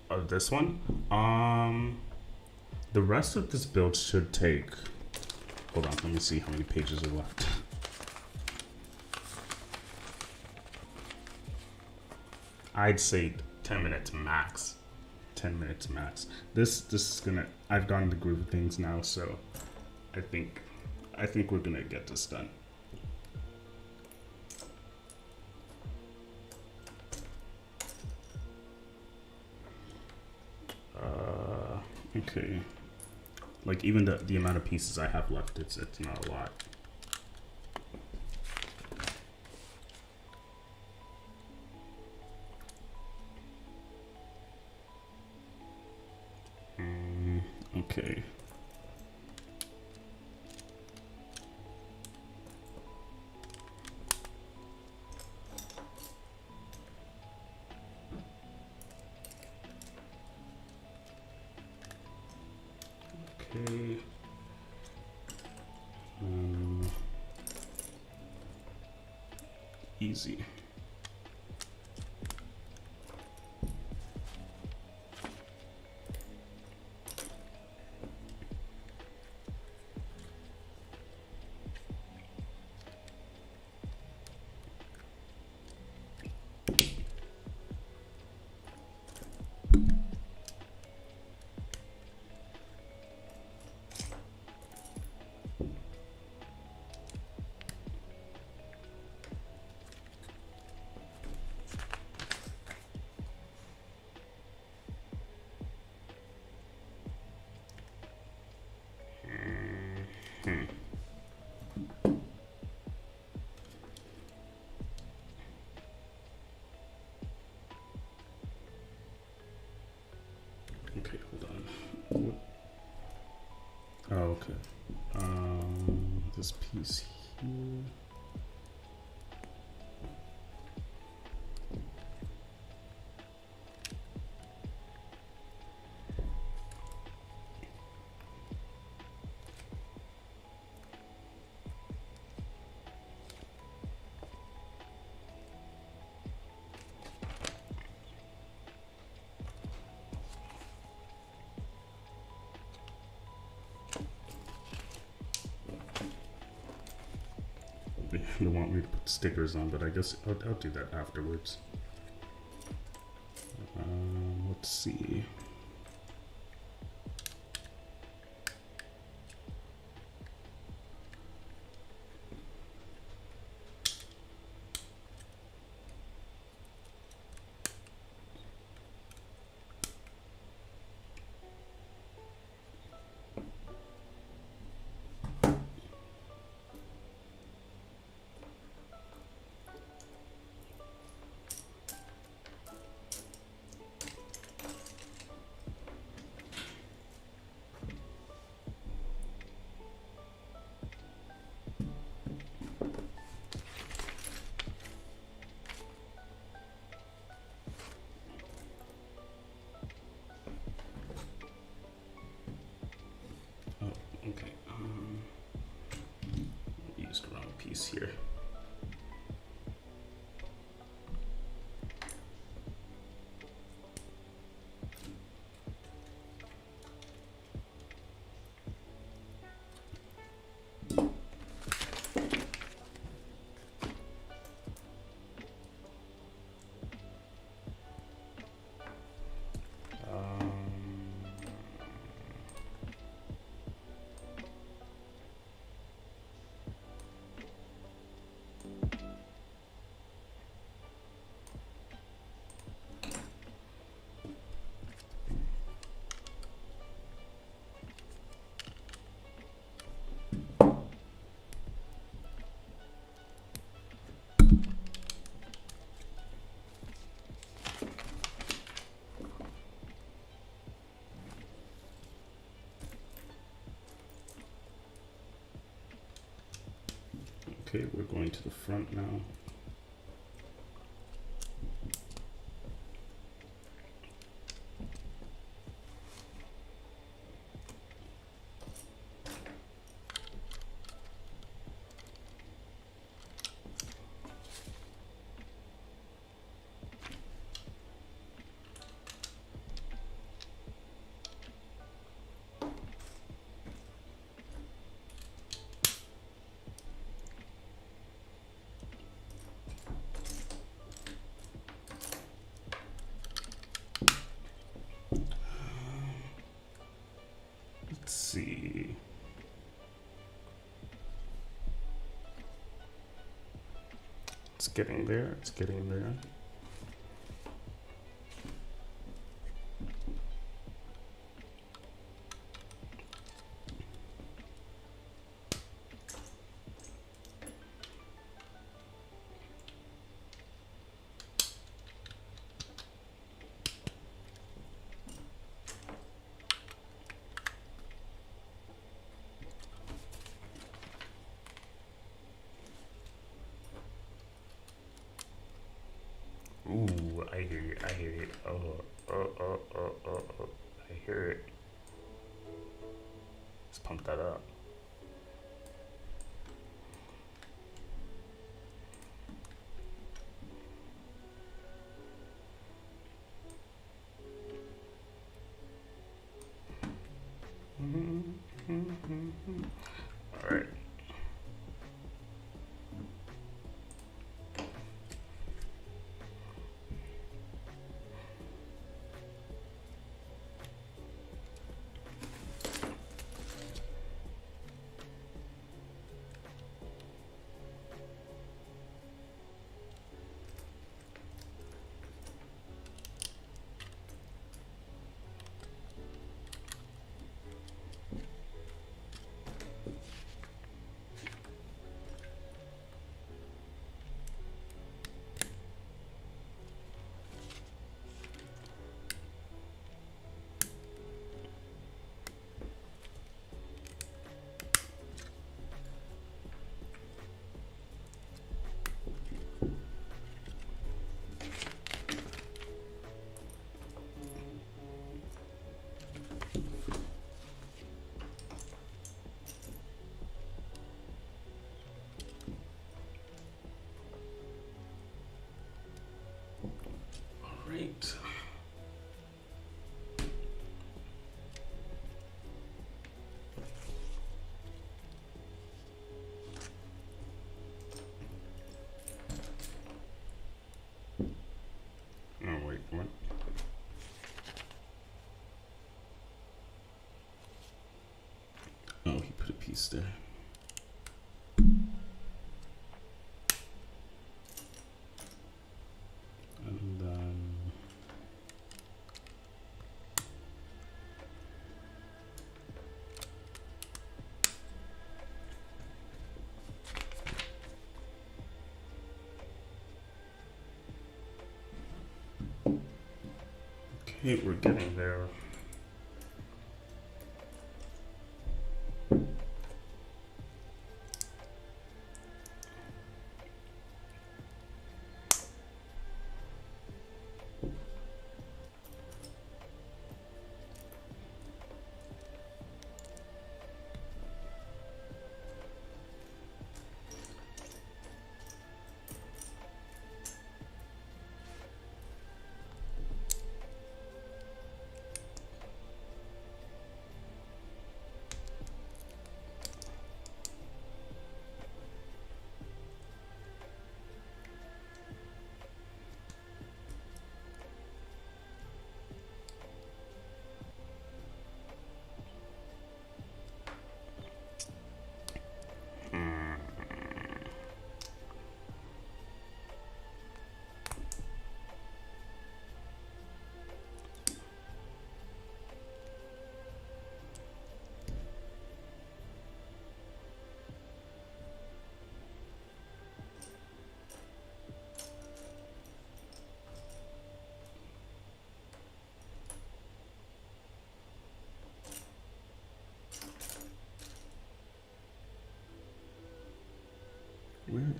Of this one, the rest of this build should take, hold on, let me see how many pages are left. I'd say 10 minutes max. 10 minutes max. This is gonna, I've gotten the groove of things now, so I think we're gonna get this done. Okay, like even the amount of pieces I have left, it's not a lot. Okay. Okay. Easy. Okay, hold on. Oh, okay. This piece here. They want me to put stickers on, but I guess I'll do that afterwards. Let's see. Okay, we're going to the front now. Let's see. It's getting there. It's getting there. Ooh, I hear it, I hear it. Oh, I hear it. Let's pump that up. All right. Right. Oh, wait, what? Oh, he put a piece there. And okay, we're getting there.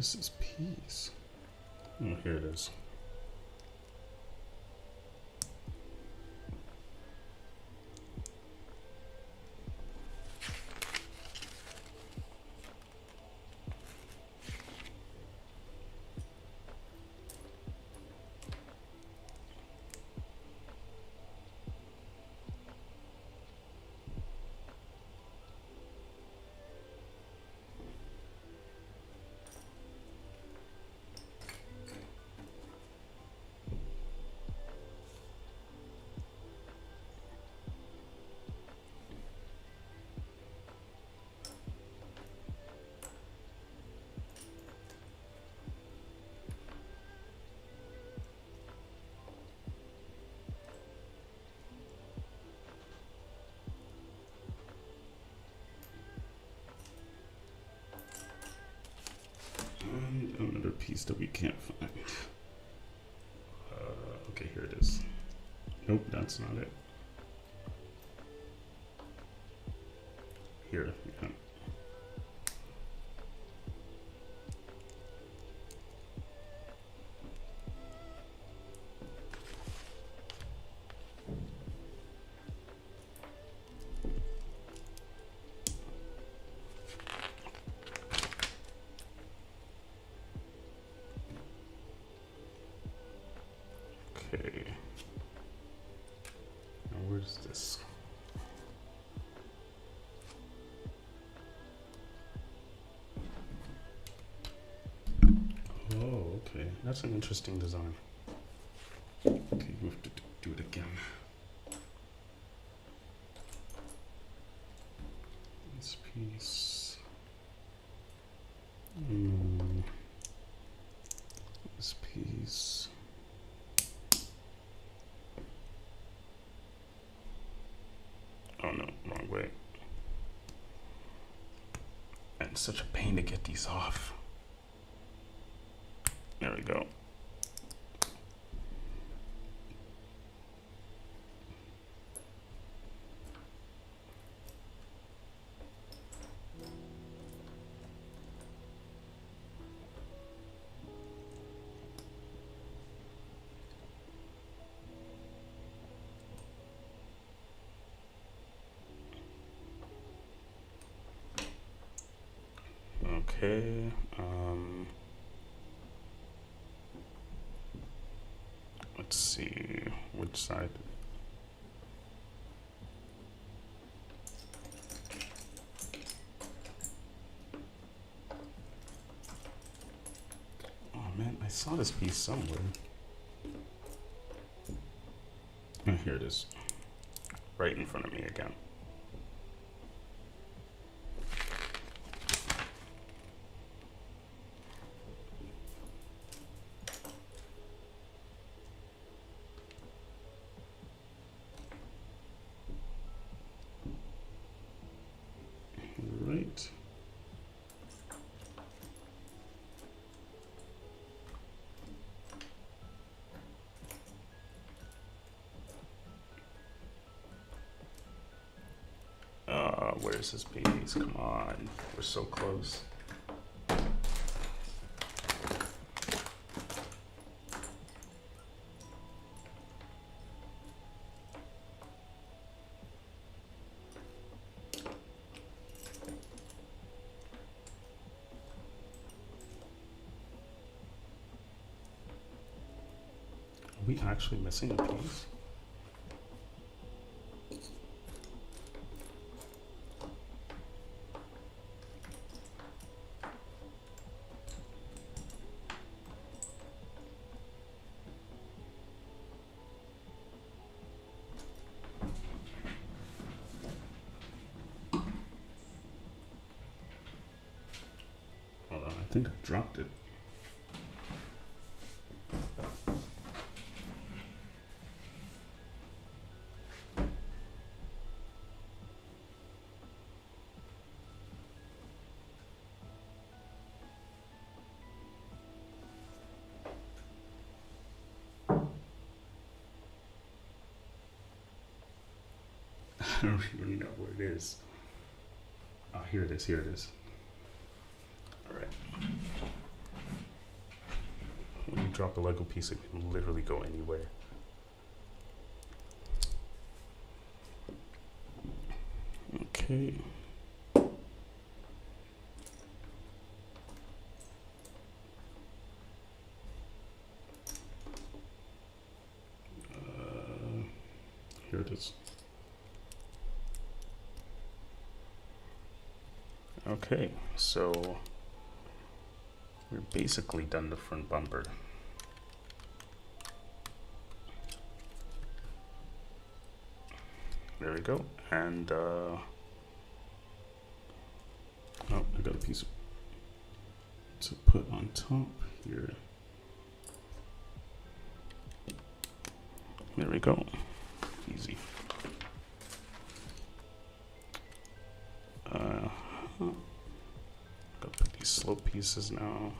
is this piece? Oh, here it is. And another piece that we can't find. Okay, here it is. Nope, that's not it. Here, yeah. Okay. Now where's this? Oh, okay. That's an interesting design. Okay, we have to do it again. This piece. This piece. Oh no, wrong way. And it's such a pain to get these off. There we go. Okay, let's see which side. Oh man, I saw this piece somewhere. Oh, here it is, right in front of me again. Right. Where's this piece? Come on, we're so close. Are we actually missing a piece? Hold on, I think I dropped it. I don't really know where it is. Oh, here it is, here it is. All right. drop a Lego piece, it can literally go anywhere. Okay. Here it is. Okay, so we're basically done the front bumper. There we go. And oh, I got a piece to put on top here. There we go. Easy. Gotta put these slope pieces now.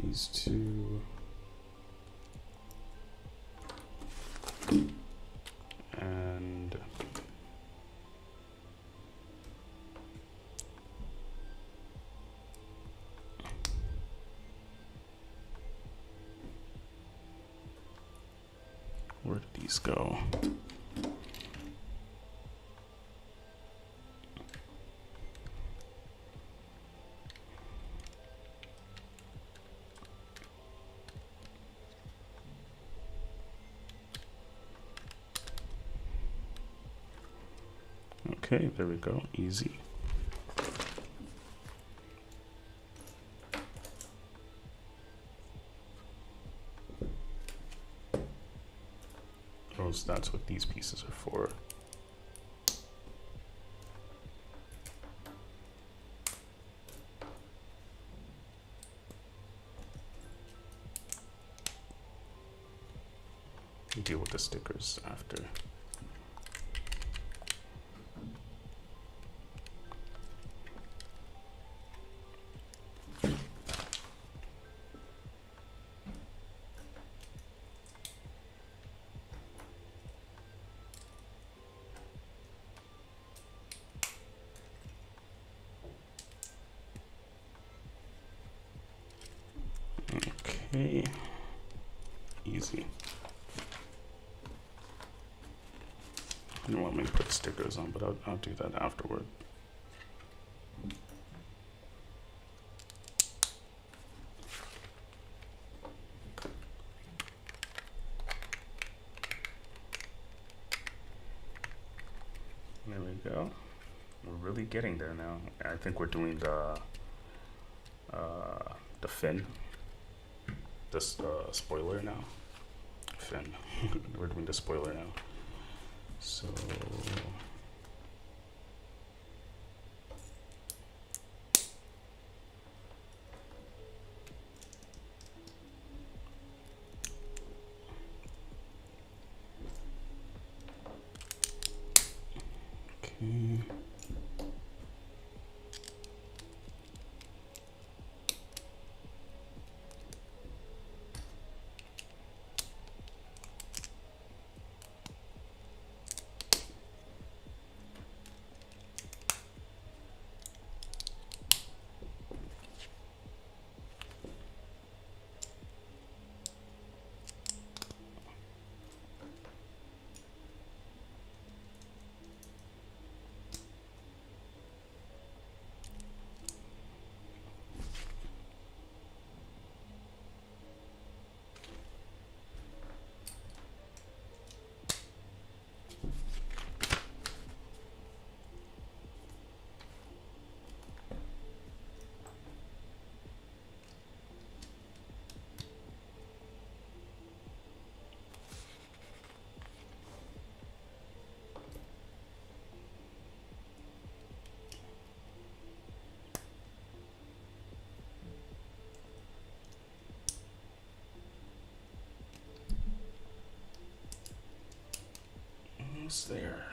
These two, and where did these go? Okay, there we go, easy. Oh, so that's what these pieces are for. Deal with the stickers after. Okay, easy. I don't want me to put stickers on, but I'll do that afterward. There we go. We're really getting there now. I think we're doing the fin. This spoiler now. Fin. We're doing the spoiler now. So okay. almost there.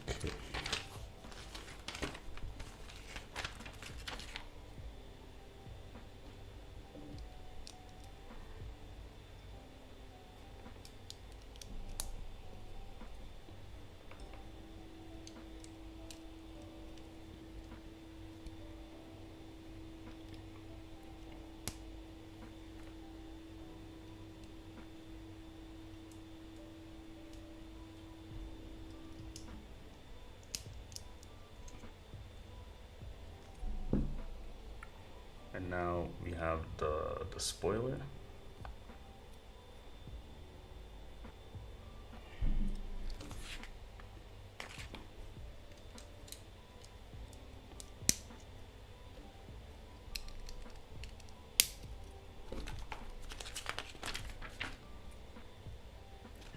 Okay. And now we have the spoiler.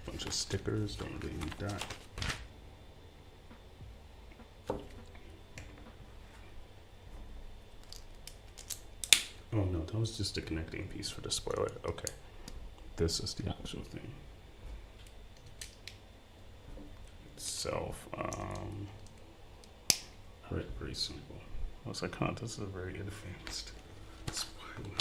Bunch of stickers, don't really need that. Oh no, that was just a connecting piece for the spoiler. Okay. This is the actual thing. Itself, alright, pretty simple. I was like, huh, this is a very advanced spoiler.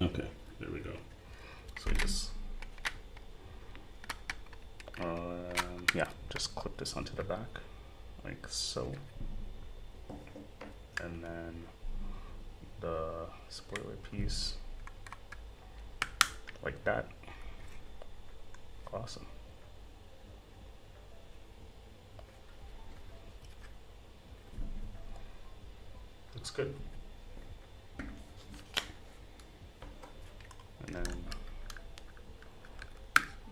Okay, there we go. So just, yeah, just clip this onto the back, like so. And then the spoiler piece, like that. Awesome. Looks good. And then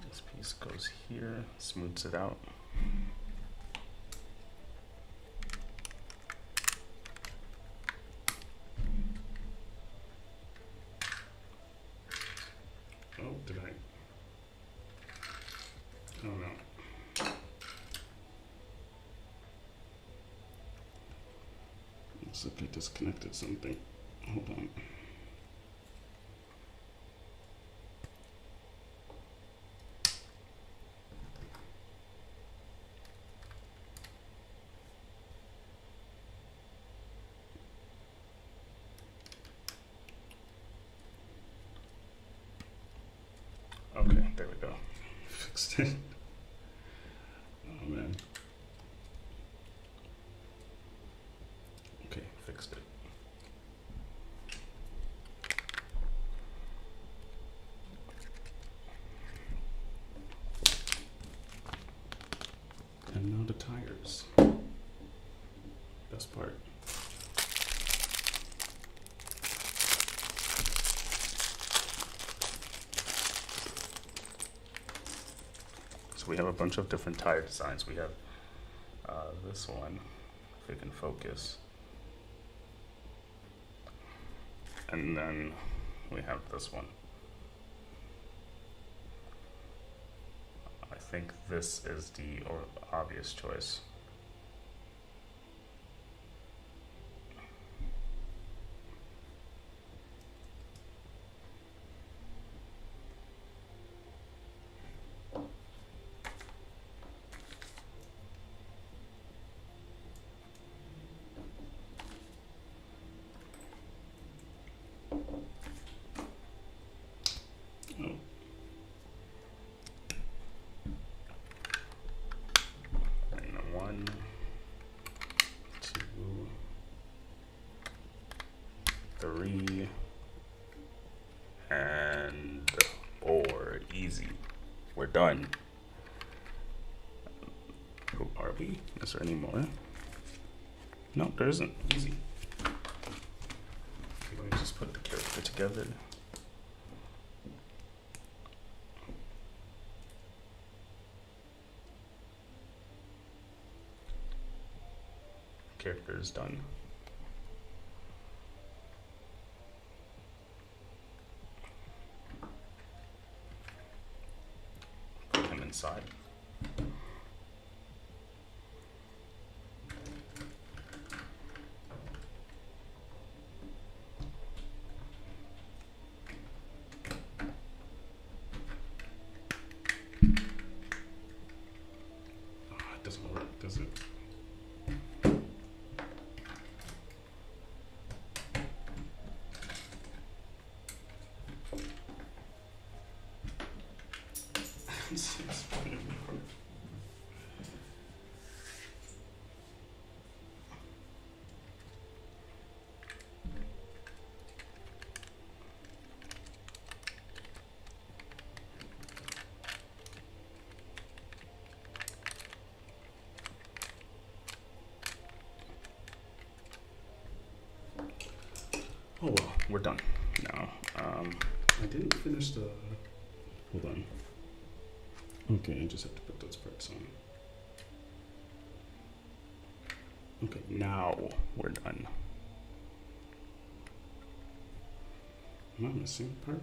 this piece goes here, smooths it out. Oh, did I? Oh no. Looks like I disconnected something. Hold on. Okay, there we go. Fixed it. Oh man. Okay, fixed it. And now the tires. Best part. We have a bunch of different tire designs. We have this one, if we can focus. And then we have this one. I think this is the obvious choice. Oh. And 1, 2, 3, and 4. Easy. We're done. Who are we? Is there any more? No, there isn't. Easy. Let me just put the character together. Character is done. Put him inside. It doesn't work, does it? Oh well, we're done now. I didn't finish the. Hold on. Okay, I just have to put those parts on. Okay, now we're done. Am I missing a part?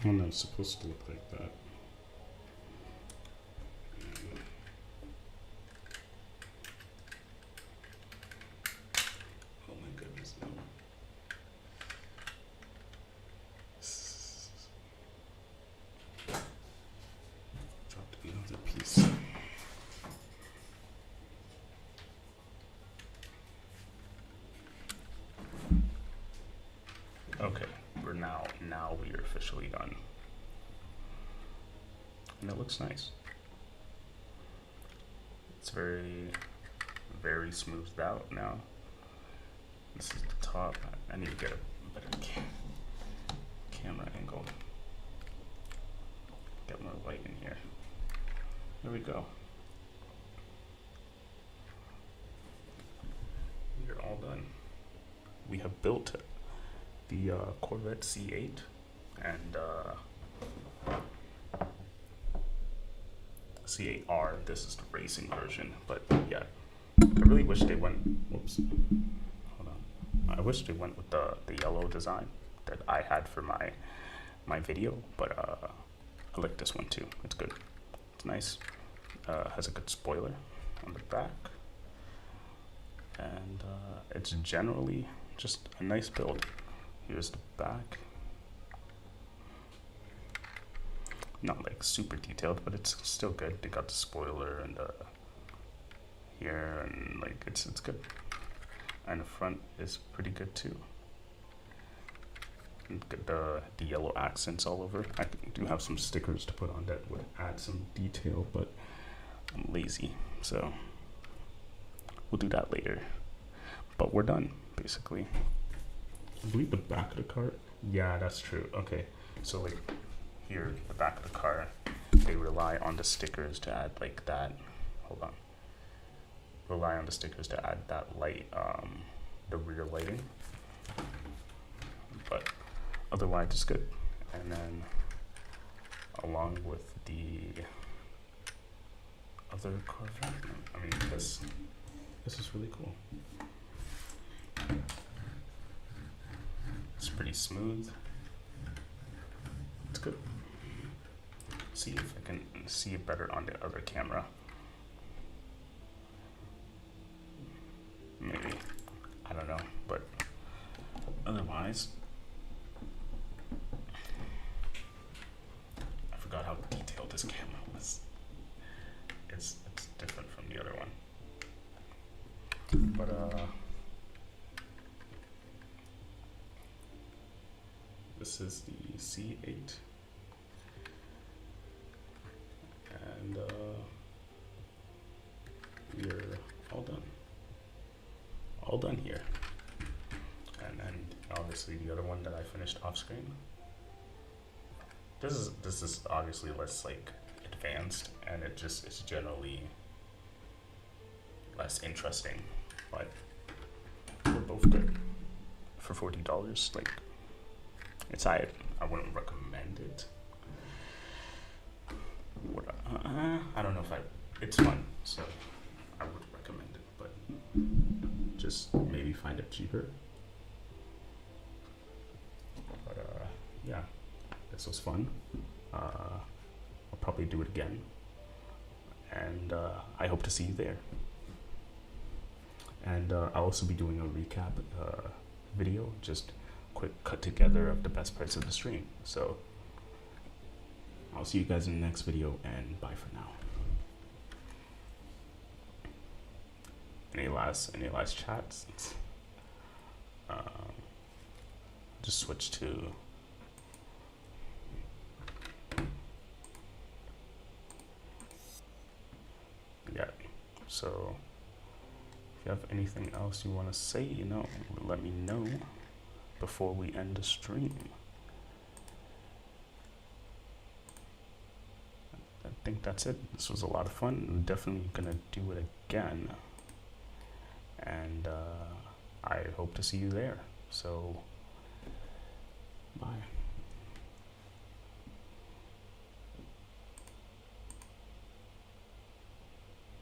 Oh no, it's supposed to look like that. Oh my goodness, no. Dropped another piece. Okay, now we are officially done. And it looks nice. It's very, very smoothed out now. This is the top. I need to get a better camera angle. Get more light in here. There we go. We're all done. We have built the Corvette C8 and C8R. This is the racing version, but yeah, I really wish they went. Whoops. Hold on. I wish they went with the yellow design that I had for my video, but I like this one too. It's good. It's nice. Has a good spoiler on the back, and it's generally just a nice build. Here's the back. Not like super detailed, but it's still good. They got the spoiler and here, and like it's good. And the front is pretty good too. And get the yellow accents all over. I do have some stickers to put on that would add some detail, but I'm lazy, so we'll do that later. But we're done, basically. I believe the back of the car. Yeah, that's true. Okay, so like here, the back of the car, they rely on the stickers to add like that. Hold on. Rely on the stickers to add that light, the rear lighting. But otherwise, it's good. And then along with the other Corvette, I mean, this is really cool. It's pretty smooth. It's good. See if I can see it better on the other camera. Maybe. I don't know, but otherwise eyes. I forgot how detailed this camera was. It's different from the other one. But this is the C8, and we're all done here. And then obviously the other one that I finished off screen. This is obviously less like advanced, and it's generally less interesting, but they're both good for $40. Like, it's I wouldn't recommend it. I don't know if it's fun, so I would recommend it, but just maybe find it cheaper. But yeah, this was fun. I'll probably do it again, and I hope to see you there. And I'll also be doing a recap video, just quick cut together of the best parts of the stream. So I'll see you guys in the next video, and bye for now. Any last chats? Just switch to yeah. So if you have anything else you want to say, let me know before we end the stream. I think that's it. This was a lot of fun. I'm definitely gonna do it again, and I hope to see you there. So bye.